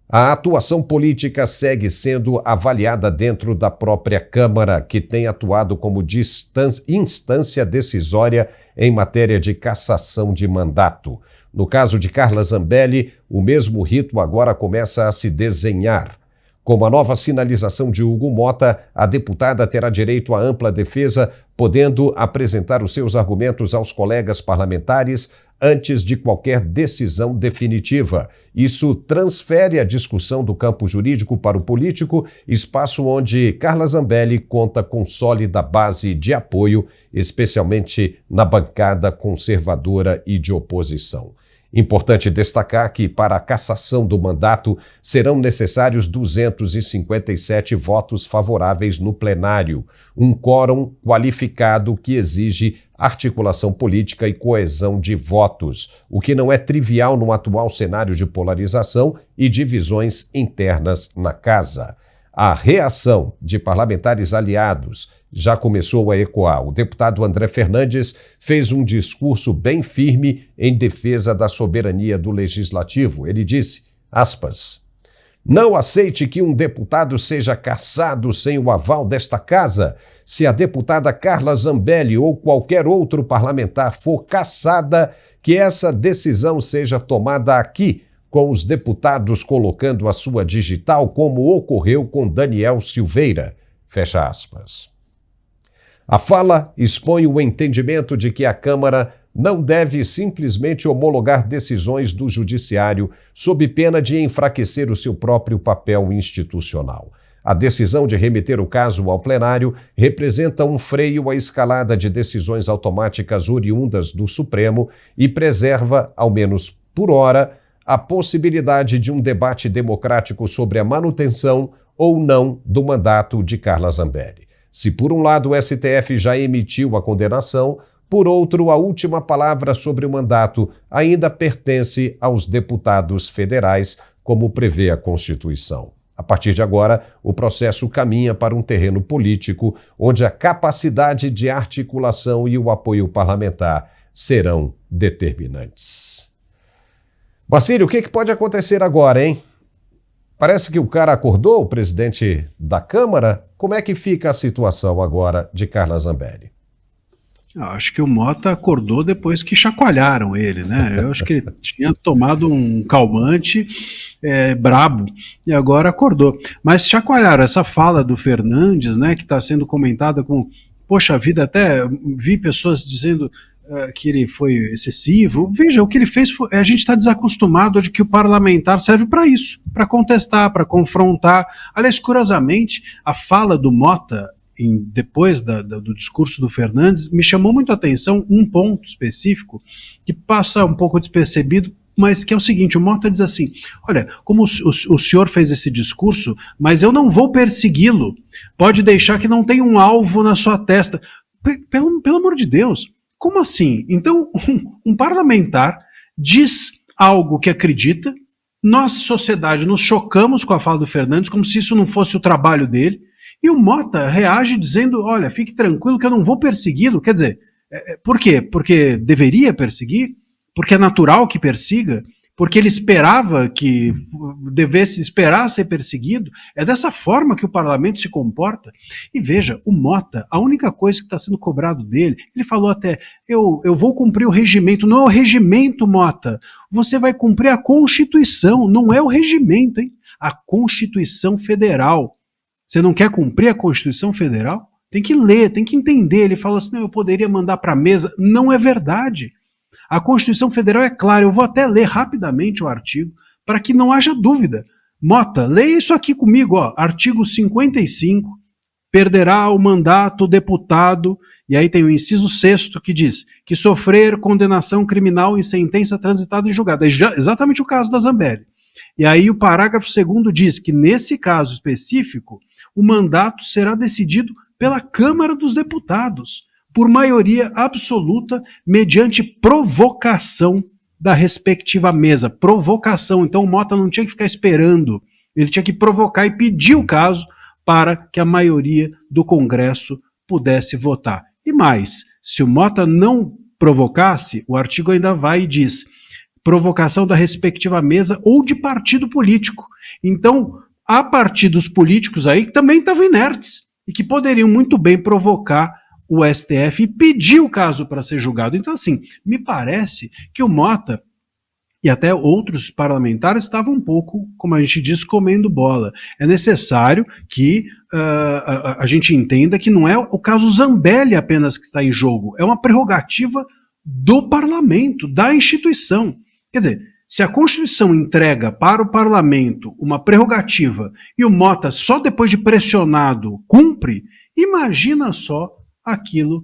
a atuação política segue sendo avaliada dentro da própria Câmara, que tem atuado como instância decisória em matéria de cassação de mandato. No caso de Carla Zambelli, o mesmo rito agora começa a se desenhar. Com a nova sinalização de Hugo Motta, a deputada terá direito à ampla defesa, podendo apresentar os seus argumentos aos colegas parlamentares antes de qualquer decisão definitiva. Isso transfere a discussão do campo jurídico para o político, espaço onde Carla Zambelli conta com sólida base de apoio, especialmente na bancada conservadora e de oposição. Importante destacar que, para a cassação do mandato, serão necessários 257 votos favoráveis no plenário, um quórum qualificado que exige articulação política e coesão de votos, o que não é trivial no atual cenário de polarização e divisões internas na Casa. A reação de parlamentares aliados já começou a ecoar. O deputado André Fernandes fez um discurso bem firme em defesa da soberania do Legislativo. Ele disse, aspas, não aceite que um deputado seja cassado sem o aval desta Casa. Se a deputada Carla Zambelli ou qualquer outro parlamentar for cassada, que essa decisão seja tomada aqui, com os deputados colocando a sua digital, como ocorreu com Daniel Silveira. Fecha aspas. A fala expõe o entendimento de que a Câmara não deve simplesmente homologar decisões do Judiciário sob pena de enfraquecer o seu próprio papel institucional. A decisão de remeter o caso ao plenário representa um freio à escalada de decisões automáticas oriundas do Supremo e preserva, ao menos por hora, a possibilidade de um debate democrático sobre a manutenção ou não do mandato de Carla Zambelli. Se por um lado o STF já emitiu a condenação, por outro, a última palavra sobre o mandato ainda pertence aos deputados federais, como prevê a Constituição. A partir de agora, o processo caminha para um terreno político, onde a capacidade de articulação e o apoio parlamentar serão determinantes. Marcílio, o que pode acontecer agora, hein? Parece que o cara acordou, o presidente da Câmara. Como é que fica a situação agora de Carla Zambelli? Eu acho que o Motta acordou depois que chacoalharam ele, né? Eu acho que ele tinha tomado um calmante brabo e agora acordou. Mas chacoalharam essa fala do Fernandes, né, que está sendo comentada com, poxa vida, até vi pessoas dizendo que ele foi excessivo. Veja, o que ele fez foi, a gente está desacostumado de que o parlamentar serve para isso, para contestar, para confrontar. Aliás, curiosamente, a fala do Motta, depois do discurso do Fernandes, me chamou muito a atenção um ponto específico que passa um pouco despercebido, mas que é o seguinte, o Motta diz assim, olha, como o senhor fez esse discurso, mas eu não vou persegui-lo, pode deixar que não tem um alvo na sua testa. Pelo amor de Deus, como assim? Então, um parlamentar diz algo que acredita, nós, sociedade, nos chocamos com a fala do Fernandes, como se isso não fosse o trabalho dele, e o Mota reage dizendo, olha, fique tranquilo que eu não vou persegui-lo. Quer dizer, por quê? Porque deveria perseguir? Porque é natural que persiga? Porque ele esperava que devesse esperar ser perseguido? É dessa forma que o parlamento se comporta? E veja, o Mota, a única coisa que está sendo cobrado dele, ele falou até, eu vou cumprir o regimento. Não é o regimento, Mota. Você vai cumprir a Constituição, não é o regimento, hein? A Constituição Federal. Você não quer cumprir a Constituição Federal? Tem que ler, tem que entender. Ele falou assim, não, eu poderia mandar para a mesa. Não é verdade. A Constituição Federal é clara, eu vou até ler rapidamente o artigo, para que não haja dúvida. Mota, leia isso aqui comigo, ó, artigo 55, perderá o mandato o deputado, e aí tem o inciso 6º que diz, que sofrer condenação criminal em sentença transitada em julgado. É exatamente o caso da Zambelli. E aí o parágrafo 2º diz que, nesse caso específico, o mandato será decidido pela Câmara dos Deputados, por maioria absoluta, mediante provocação da respectiva mesa. Provocação. Então o Mota não tinha que ficar esperando, ele tinha que provocar e pedir o caso para que a maioria do Congresso pudesse votar. E mais, se o Mota não provocasse, o artigo ainda vai e diz provocação da respectiva mesa ou de partido político. Então, há partidos políticos aí que também estavam inertes e que poderiam muito bem provocar o STF e pedir o caso para ser julgado. Então, assim, me parece que o Mota e até outros parlamentares estavam um pouco, como a gente diz, comendo bola. É necessário que a gente entenda que não é o caso Zambelli apenas que está em jogo, é uma prerrogativa do parlamento, da instituição. Quer dizer, se a Constituição entrega para o parlamento uma prerrogativa e o Mota, só depois de pressionado, cumpre, imagina só aquilo,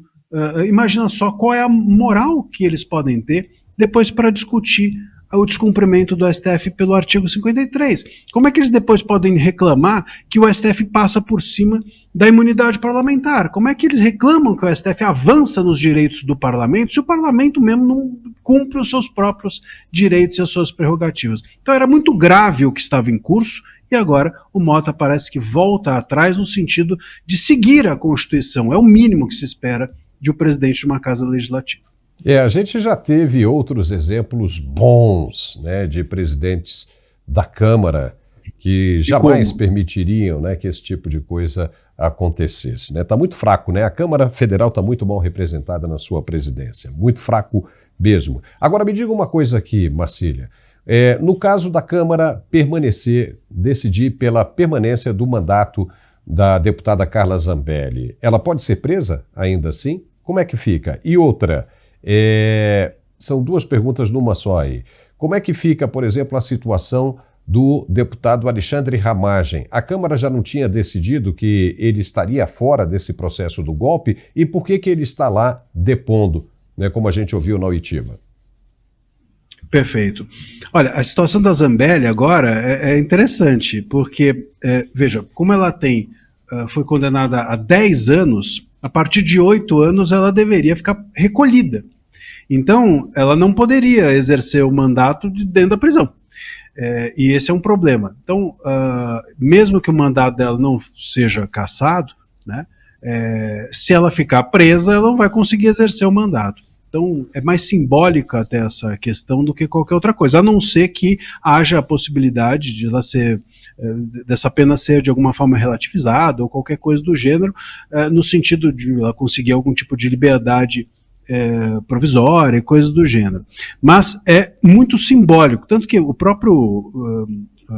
imagina só qual é a moral que eles podem ter depois para discutir o descumprimento do STF pelo artigo 53. Como é que eles depois podem reclamar que o STF passa por cima da imunidade parlamentar? Como é que eles reclamam que o STF avança nos direitos do parlamento se o parlamento mesmo não cumpre os seus próprios direitos e as suas prerrogativas? Então era muito grave o que estava em curso e agora o Mota parece que volta atrás no sentido de seguir a Constituição. É o mínimo que se espera de um presidente de uma casa legislativa. A gente já teve outros exemplos bons, né, de presidentes da Câmara que jamais permitiriam, né, que esse tipo de coisa acontecesse. Está muito fraco, né? A Câmara Federal está muito mal representada na sua presidência, muito fraco mesmo. Agora me diga uma coisa aqui, Marcília. No caso da Câmara decidir pela permanência do mandato da deputada Carla Zambelli, ela pode ser presa ainda assim? Como é que fica? E outra... são duas perguntas numa só aí. Como é que fica, por exemplo, a situação do deputado Alexandre Ramagem? A Câmara já não tinha decidido que ele estaria fora desse processo do golpe e por que ele está lá depondo, né, como a gente ouviu na oitiva? Perfeito. Olha, a situação da Zambelli agora é interessante, porque, veja, como ela foi condenada a 10 anos, a partir de 8 anos ela deveria ficar recolhida. Então, ela não poderia exercer o mandato dentro da prisão. E esse é um problema. Então, mesmo que o mandato dela não seja cassado, né, se ela ficar presa, ela não vai conseguir exercer o mandato. Então, é mais simbólica até essa questão do que qualquer outra coisa, a não ser que haja a possibilidade de ela dessa pena ser de alguma forma relativizada ou qualquer coisa do gênero, no sentido de ela conseguir algum tipo de liberdade provisória e coisas do gênero. Mas é muito simbólico, tanto que o próprio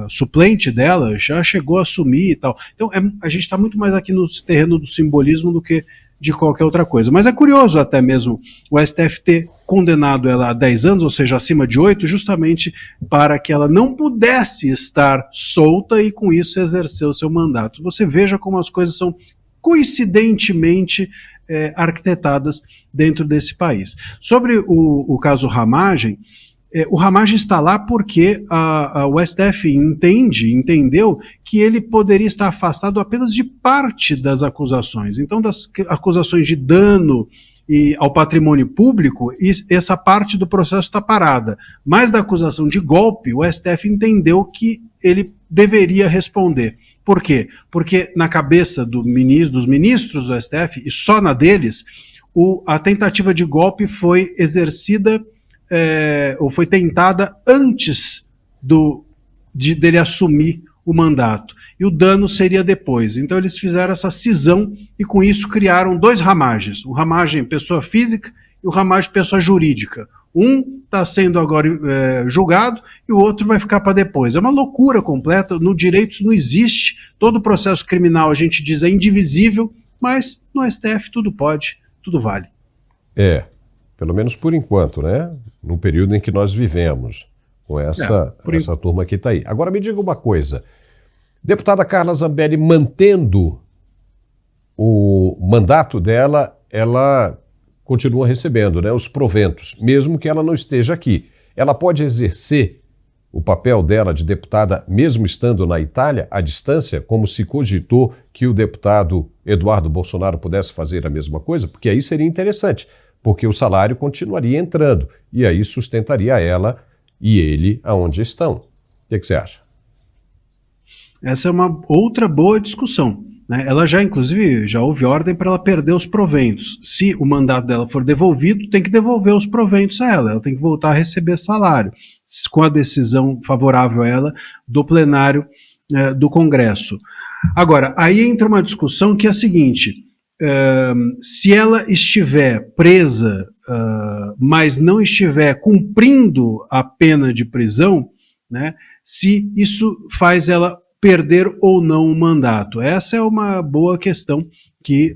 suplente dela já chegou a assumir e tal. Então a gente está muito mais aqui no terreno do simbolismo do que de qualquer outra coisa. Mas é curioso até mesmo o STF ter condenado ela a 10 anos, ou seja, acima de 8, justamente para que ela não pudesse estar solta e com isso exercer o seu mandato. Você veja como as coisas são coincidentemente arquitetadas dentro desse país. Sobre o caso Ramagem, o Ramagem está lá porque o STF entendeu que ele poderia estar afastado apenas de parte das acusações. Então, das acusações de dano e ao patrimônio público, essa parte do processo está parada. Mas da acusação de golpe, o STF entendeu que ele deveria responder. Por quê? Porque na cabeça dos ministros do STF, e só na deles, a tentativa de golpe foi exercida ou foi tentada antes dele assumir o mandato. E o dano seria depois. Então eles fizeram essa cisão e com isso criaram 2 ramagens. O ramagem pessoa física e o ramagem pessoa jurídica. Um está sendo agora julgado e o outro vai ficar para depois. É uma loucura completa. No direito isso não existe. Todo processo criminal a gente diz é indivisível, mas no STF tudo pode, tudo vale. Pelo menos por enquanto, né? No período em que nós vivemos, com essa turma que está aí. Agora me diga uma coisa. Deputada Carla Zambelli, mantendo o mandato dela, ela continua recebendo, né, os proventos, mesmo que ela não esteja aqui. Ela pode exercer o papel dela de deputada, mesmo estando na Itália, à distância, como se cogitou que o deputado Eduardo Bolsonaro pudesse fazer a mesma coisa? Porque aí seria interessante, porque o salário continuaria entrando, e aí sustentaria ela e ele aonde estão. O que você acha? Essa é uma outra boa discussão, né? Ela inclusive, já houve ordem para ela perder os proventos. Se o mandato dela for devolvido, tem que devolver os proventos a ela tem que voltar a receber salário, com a decisão favorável a ela do plenário do Congresso. Agora, aí entra uma discussão que é a seguinte, se ela estiver presa, mas não estiver cumprindo a pena de prisão, né, se isso faz ela perder ou não o mandato. Essa é uma boa questão que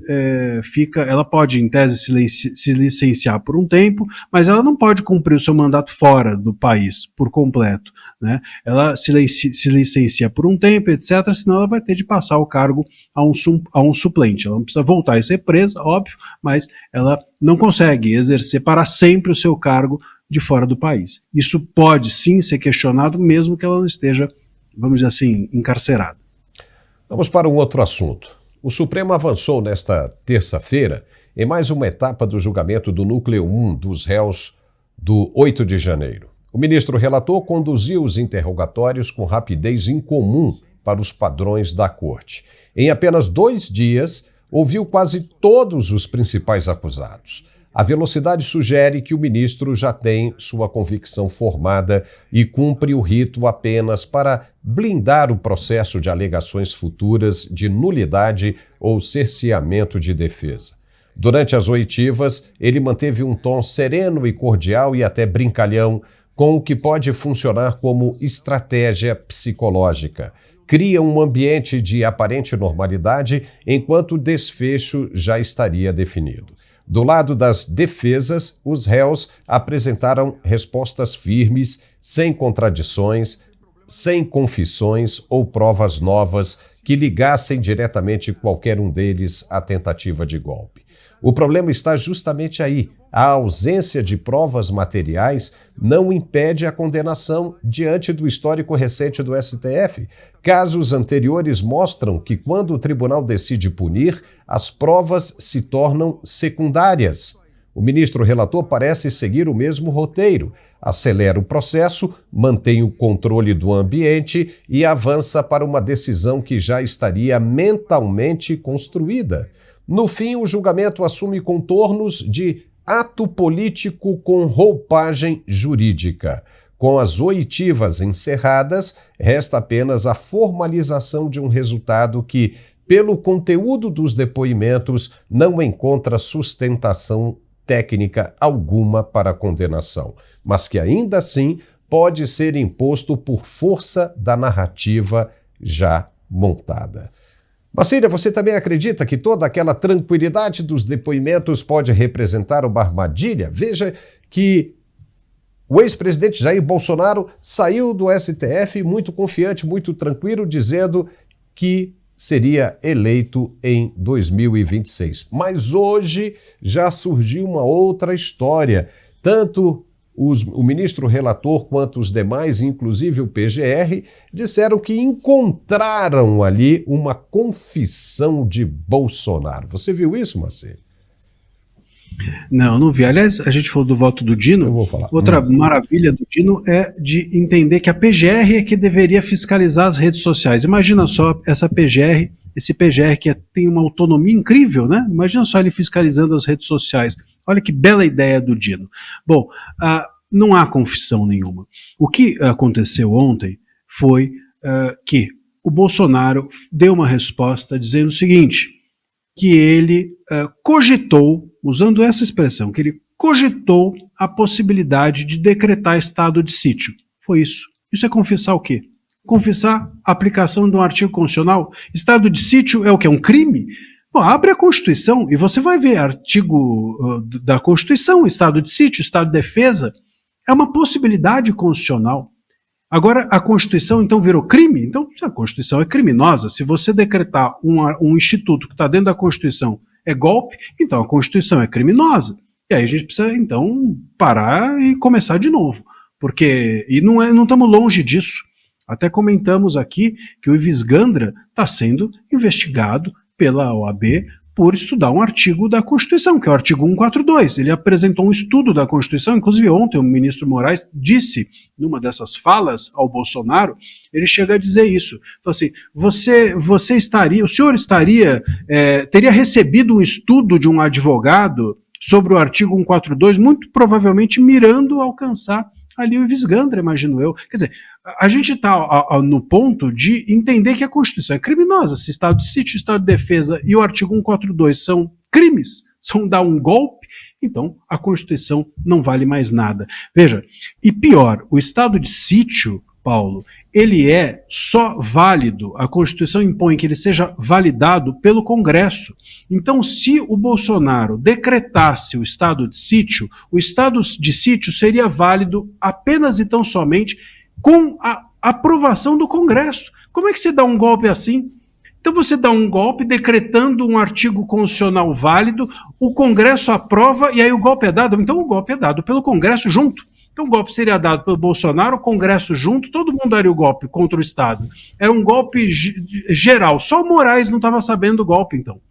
ela pode, em tese, se licenciar por um tempo, mas ela não pode cumprir o seu mandato fora do país, por completo, né? Ela se licencia por um tempo, etc., senão ela vai ter de passar o cargo a um suplente. Ela não precisa voltar a ser presa, óbvio, mas ela não consegue exercer para sempre o seu cargo de fora do país. Isso pode, sim, ser questionado, mesmo que ela não esteja, vamos dizer assim, encarcerada. Vamos para um outro assunto. O Supremo avançou nesta terça-feira em mais uma etapa do julgamento do núcleo 1 dos réus do 8 de janeiro. O ministro relator conduziu os interrogatórios com rapidez incomum para os padrões da corte. Em apenas 2 dias, ouviu quase todos os principais acusados. A velocidade sugere que o ministro já tem sua convicção formada e cumpre o rito apenas para blindar o processo de alegações futuras de nulidade ou cerceamento de defesa. Durante as oitivas, ele manteve um tom sereno e cordial e até brincalhão, com o que pode funcionar como estratégia psicológica. Cria um ambiente de aparente normalidade enquanto o desfecho já estaria definido. Do lado das defesas, os réus apresentaram respostas firmes, sem contradições, sem confissões ou provas novas que ligassem diretamente qualquer um deles à tentativa de golpe. O problema está justamente aí. A ausência de provas materiais não impede a condenação diante do histórico recente do STF. Casos anteriores mostram que quando o tribunal decide punir, as provas se tornam secundárias. O ministro relator parece seguir o mesmo roteiro. Acelera o processo, mantém o controle do ambiente e avança para uma decisão que já estaria mentalmente construída. No fim, o julgamento assume contornos de ato político com roupagem jurídica. Com as oitivas encerradas, resta apenas a formalização de um resultado que, pelo conteúdo dos depoimentos, não encontra sustentação técnica alguma para a condenação, mas que ainda assim pode ser imposto por força da narrativa já montada. Macília, você também acredita que toda aquela tranquilidade dos depoimentos pode representar uma armadilha? Veja que o ex-presidente Jair Bolsonaro saiu do STF muito confiante, muito tranquilo, dizendo que seria eleito em 2026. Mas hoje já surgiu uma outra história. Tanto o ministro relator quanto os demais, inclusive o PGR, disseram que encontraram ali uma confissão de Bolsonaro. Você viu isso, Marcelo? Não vi. Aliás, a gente falou do voto do Dino. Eu vou falar. Outra maravilha do Dino é de entender que a PGR é que deveria fiscalizar as redes sociais. Imagina só essa PGR, esse PGR que tem uma autonomia incrível, né? Imagina só ele fiscalizando as redes sociais. Olha que bela ideia do Dino. Bom, não há confissão nenhuma. O que aconteceu ontem foi que o Bolsonaro deu uma resposta dizendo o seguinte, que ele cogitou, usando essa expressão, que ele cogitou a possibilidade de decretar estado de sítio. Foi isso. Isso é confessar o quê? Confessar a aplicação de um artigo constitucional? Estado de sítio é o quê? Um crime? Bom, abre a Constituição e você vai ver artigo da Constituição, estado de sítio, estado de defesa. É uma possibilidade constitucional. Agora, a Constituição, então, virou crime? Então, a Constituição é criminosa. Se você decretar um instituto que está dentro da Constituição é golpe, então a Constituição é criminosa. E aí a gente precisa, então, parar e começar de novo. E não estamos longe disso. Até comentamos aqui que o Ives Gandra está sendo investigado pela OAB por estudar um artigo da Constituição, que é o artigo 142. Ele apresentou um estudo da Constituição, inclusive ontem o ministro Moraes disse, numa dessas falas ao Bolsonaro, ele chega a dizer isso. Então, assim, o senhor teria recebido um estudo de um advogado sobre o artigo 142, muito provavelmente mirando alcançar ali o Ives Gandra, imagino eu. Quer dizer, a gente está no ponto de entender que a Constituição é criminosa. Se estado de sítio, estado de defesa e o artigo 142 são crimes, são dar um golpe, então a Constituição não vale mais nada. Veja, e pior, o estado de sítio, Paulo, ele é só válido, a Constituição impõe que ele seja validado pelo Congresso. Então, se o Bolsonaro decretasse o estado de sítio seria válido apenas e tão somente com a aprovação do Congresso. Como é que você dá um golpe assim? Então você dá um golpe decretando um artigo constitucional válido, o Congresso aprova e aí o golpe é dado. Então o golpe é dado pelo Congresso junto. Então o golpe seria dado pelo Bolsonaro, o Congresso junto, todo mundo daria o golpe contra o Estado. Era um golpe geral. Só o Moraes não estava sabendo do golpe, então.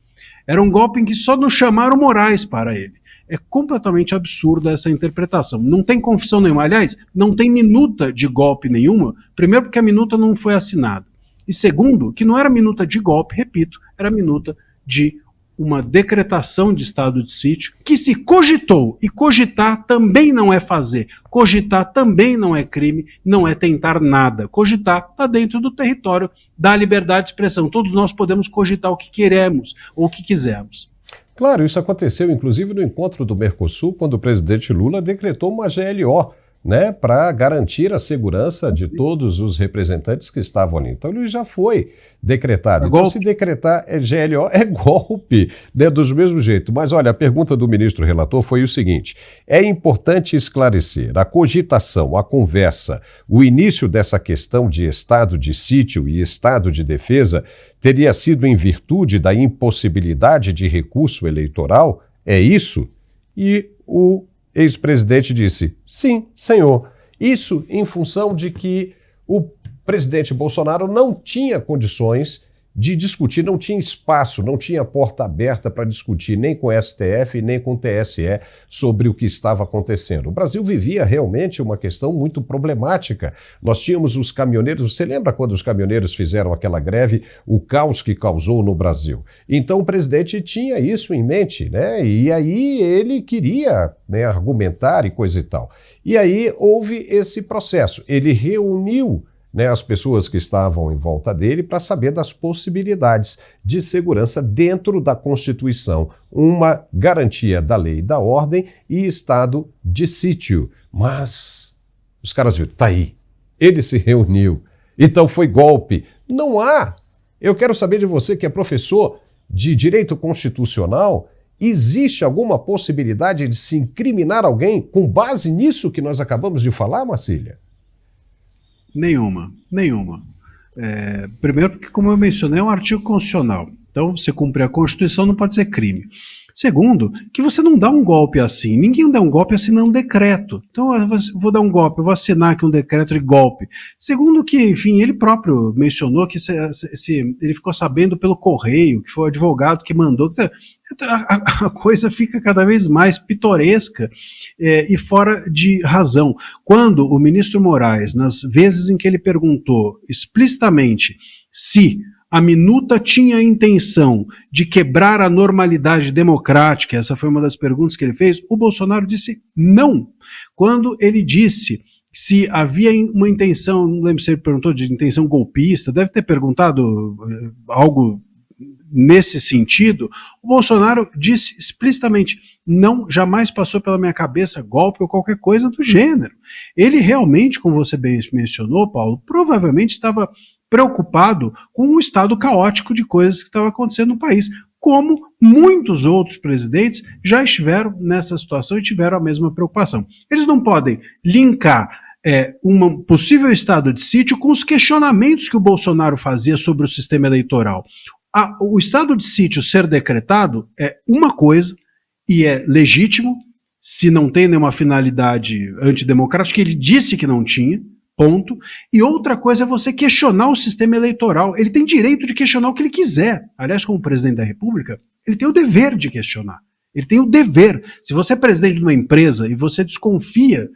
Era um golpe em que só não chamaram o Moraes para ele. É completamente absurda essa interpretação. Não tem confissão nenhuma. Aliás, não tem minuta de golpe nenhuma. Primeiro, porque a minuta não foi assinada. E segundo, que não era minuta de golpe, repito, era minuta de uma decretação de estado de sítio que se cogitou. E cogitar também não é fazer. Cogitar também não é crime, não é tentar nada. Cogitar está dentro do território da liberdade de expressão. Todos nós podemos cogitar o que queremos ou o que quisermos. Claro, isso aconteceu inclusive no encontro do Mercosul, quando o presidente Lula decretou uma GLO, né, para garantir a segurança de todos os representantes que estavam ali. Então ele já foi decretado. Então se decretar GLO é golpe, né, do mesmo jeito. Mas olha, a pergunta do ministro relator foi o seguinte: é importante esclarecer a cogitação, a conversa, o início dessa questão de estado de sítio e estado de defesa teria sido em virtude da impossibilidade de recurso eleitoral? É isso? E o ex-presidente disse, sim, senhor. Isso em função de que o presidente Bolsonaro não tinha condições de discutir, não tinha espaço, não tinha porta aberta para discutir nem com o STF, nem com o TSE sobre o que estava acontecendo. O Brasil vivia realmente uma questão muito problemática. Nós tínhamos os caminhoneiros, você lembra quando os caminhoneiros fizeram aquela greve, o caos que causou no Brasil? Então o presidente tinha isso em mente, né? E aí ele queria, né, argumentar e coisa e tal. E aí houve esse processo. Ele reuniu, né, as pessoas que estavam em volta dele para saber das possibilidades de segurança dentro da Constituição, uma garantia da lei e da ordem e estado de sítio. Mas os caras viram, tá aí, ele se reuniu, então foi golpe. Não há. Eu quero saber de você que é professor de direito constitucional, existe alguma possibilidade de se incriminar alguém com base nisso que nós acabamos de falar, Marcília? Nenhuma. Primeiro porque, como eu mencionei, é um artigo constitucional. Então, você cumprir a Constituição não pode ser crime. Segundo, que você não dá um golpe assim. Ninguém dá um golpe assinando um decreto. Então, eu vou dar um golpe, eu vou assinar aqui um decreto de golpe. Segundo que, enfim, ele próprio mencionou que ele ficou sabendo pelo correio, que foi o advogado que mandou. A coisa fica cada vez mais pitoresca e fora de razão. Quando o ministro Moraes, nas vezes em que ele perguntou explicitamente se a minuta tinha a intenção de quebrar a normalidade democrática, essa foi uma das perguntas que ele fez, o Bolsonaro disse não. Quando ele disse se havia uma intenção, não lembro se ele perguntou de intenção golpista, deve ter perguntado algo nesse sentido, o Bolsonaro disse explicitamente, não, jamais passou pela minha cabeça golpe ou qualquer coisa do gênero. Ele realmente, como você bem mencionou, Paulo, provavelmente estava preocupado com um estado caótico de coisas que estavam acontecendo no país, como muitos outros presidentes já estiveram nessa situação e tiveram a mesma preocupação. Eles não podem linkar um possível estado de sítio com os questionamentos que o Bolsonaro fazia sobre o sistema eleitoral. O estado de sítio ser decretado é uma coisa e é legítimo, se não tem nenhuma finalidade antidemocrática, ele disse que não tinha, ponto. E outra coisa é você questionar o sistema eleitoral. Ele tem direito de questionar o que ele quiser. Aliás, como presidente da República, ele tem o dever de questionar. Ele tem o dever. Se você é presidente de uma empresa e você desconfia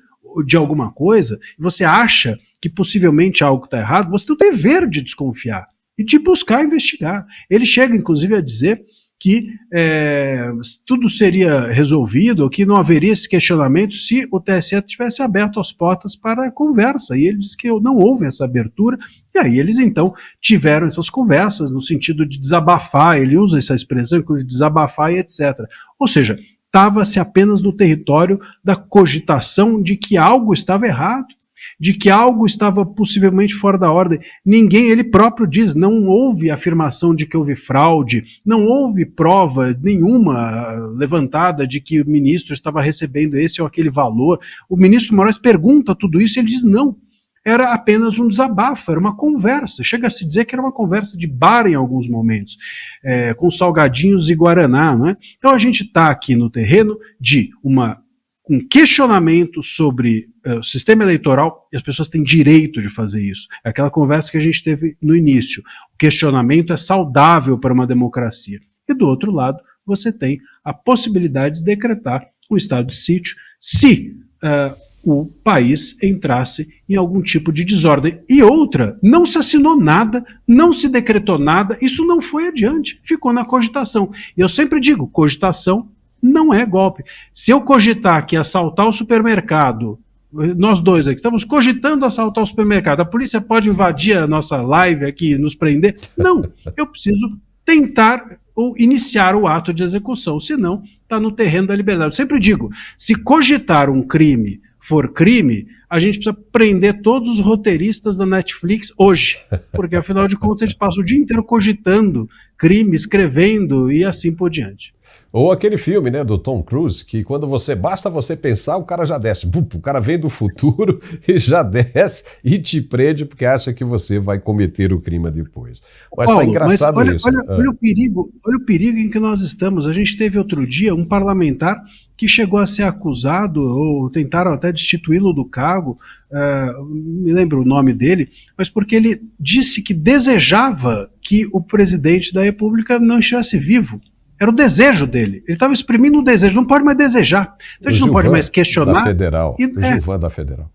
de alguma coisa, e você acha que possivelmente algo está errado, você tem o dever de desconfiar e de buscar investigar. Ele chega, inclusive, a dizer que tudo seria resolvido, que não haveria esse questionamento se o TSE tivesse aberto as portas para a conversa. E ele diz que não houve essa abertura, e aí eles então tiveram essas conversas no sentido de desabafar, ele usa essa expressão, de desabafar e etc. Ou seja, estava-se apenas no território da cogitação de que algo estava errado, de que algo estava possivelmente fora da ordem. Ninguém, ele próprio diz, não houve afirmação de que houve fraude, não houve prova nenhuma levantada de que o ministro estava recebendo esse ou aquele valor. O ministro Moraes pergunta tudo isso e ele diz não. Era apenas um desabafo, era uma conversa. Chega a se dizer que era uma conversa de bar em alguns momentos, com salgadinhos e guaraná, não é? Então a gente está aqui no terreno de um questionamento sobre o sistema eleitoral, e as pessoas têm direito de fazer isso. É aquela conversa que a gente teve no início. O questionamento é saudável para uma democracia. E do outro lado, você tem a possibilidade de decretar um estado de sítio se o país entrasse em algum tipo de desordem. E outra, não se assinou nada, não se decretou nada, isso não foi adiante, ficou na cogitação. E eu sempre digo, cogitação não é golpe. Se eu cogitar que assaltar o supermercado, nós dois aqui estamos cogitando assaltar o supermercado, a polícia pode invadir a nossa live aqui e nos prender? Não, eu preciso tentar ou iniciar o ato de execução, senão está no terreno da liberdade. Eu sempre digo, se cogitar um crime for crime, a gente precisa prender todos os roteiristas da Netflix hoje, porque afinal de contas eles passam o dia inteiro cogitando crime, escrevendo e assim por diante. Ou aquele filme, né, do Tom Cruise, que quando basta você pensar, o cara já desce. O cara vem do futuro e já desce e te prende porque acha que você vai cometer o crime depois. Mas Paulo, tá engraçado isso. Olha o perigo em que nós estamos. A gente teve outro dia um parlamentar que chegou a ser acusado, ou tentaram até destituí-lo do cargo, me lembro o nome dele, mas porque ele disse que desejava que o presidente da República não estivesse vivo. Era o desejo dele. Ele estava exprimindo um desejo. Não pode mais desejar. Então a gente não pode mais questionar. Da Federal. Gilvan da Federal.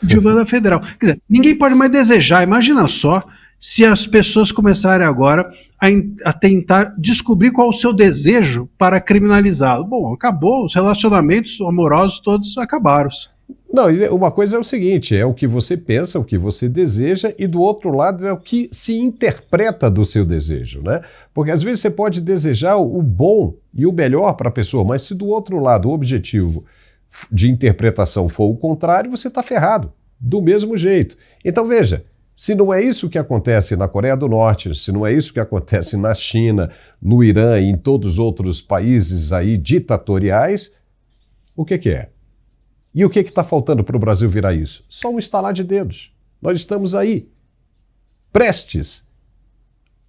Gilvan da Federal. Quer dizer, ninguém pode mais desejar. Imagina só se as pessoas começarem agora a tentar descobrir qual é o seu desejo para criminalizá-lo. Bom, acabou. Os relacionamentos amorosos todos acabaram. Não, uma coisa é o seguinte, é o que você pensa, o que você deseja, e do outro lado é o que se interpreta do seu desejo, né? Porque às vezes você pode desejar o bom e o melhor para a pessoa, mas se do outro lado o objetivo de interpretação for o contrário, você está ferrado, do mesmo jeito. Então veja, se não é isso que acontece na Coreia do Norte, se não é isso que acontece na China, no Irã e em todos os outros países aí ditatoriais, o que é? E o que está faltando para o Brasil virar isso? Só um estalar de dedos. Nós estamos aí, prestes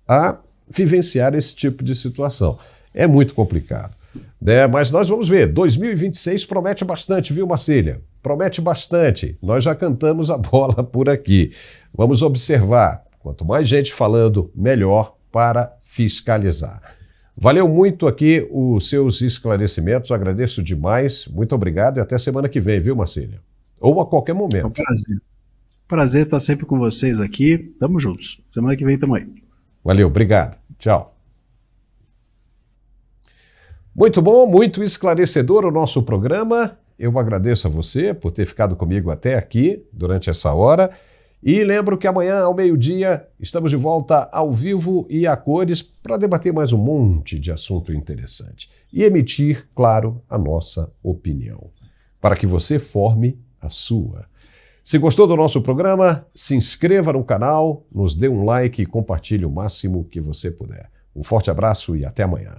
a vivenciar esse tipo de situação. É muito complicado. Né? Mas nós vamos ver. 2026 promete bastante, viu, Marcília? Promete bastante. Nós já cantamos a bola por aqui. Vamos observar. Quanto mais gente falando, melhor para fiscalizar. Valeu muito aqui os seus esclarecimentos. Agradeço demais. Muito obrigado e até semana que vem, viu, Marcília? Ou a qualquer momento. É um prazer. Prazer estar sempre com vocês aqui. Tamo juntos. Semana que vem tamo aí. Valeu, obrigado. Tchau. Muito bom, muito esclarecedor o nosso programa. Eu agradeço a você por ter ficado comigo até aqui durante essa hora. E lembro que amanhã, ao meio-dia, estamos de volta ao vivo e a cores para debater mais um monte de assunto interessante e emitir, claro, a nossa opinião, para que você forme a sua. Se gostou do nosso programa, se inscreva no canal, nos dê um like e compartilhe o máximo que você puder. Um forte abraço e até amanhã.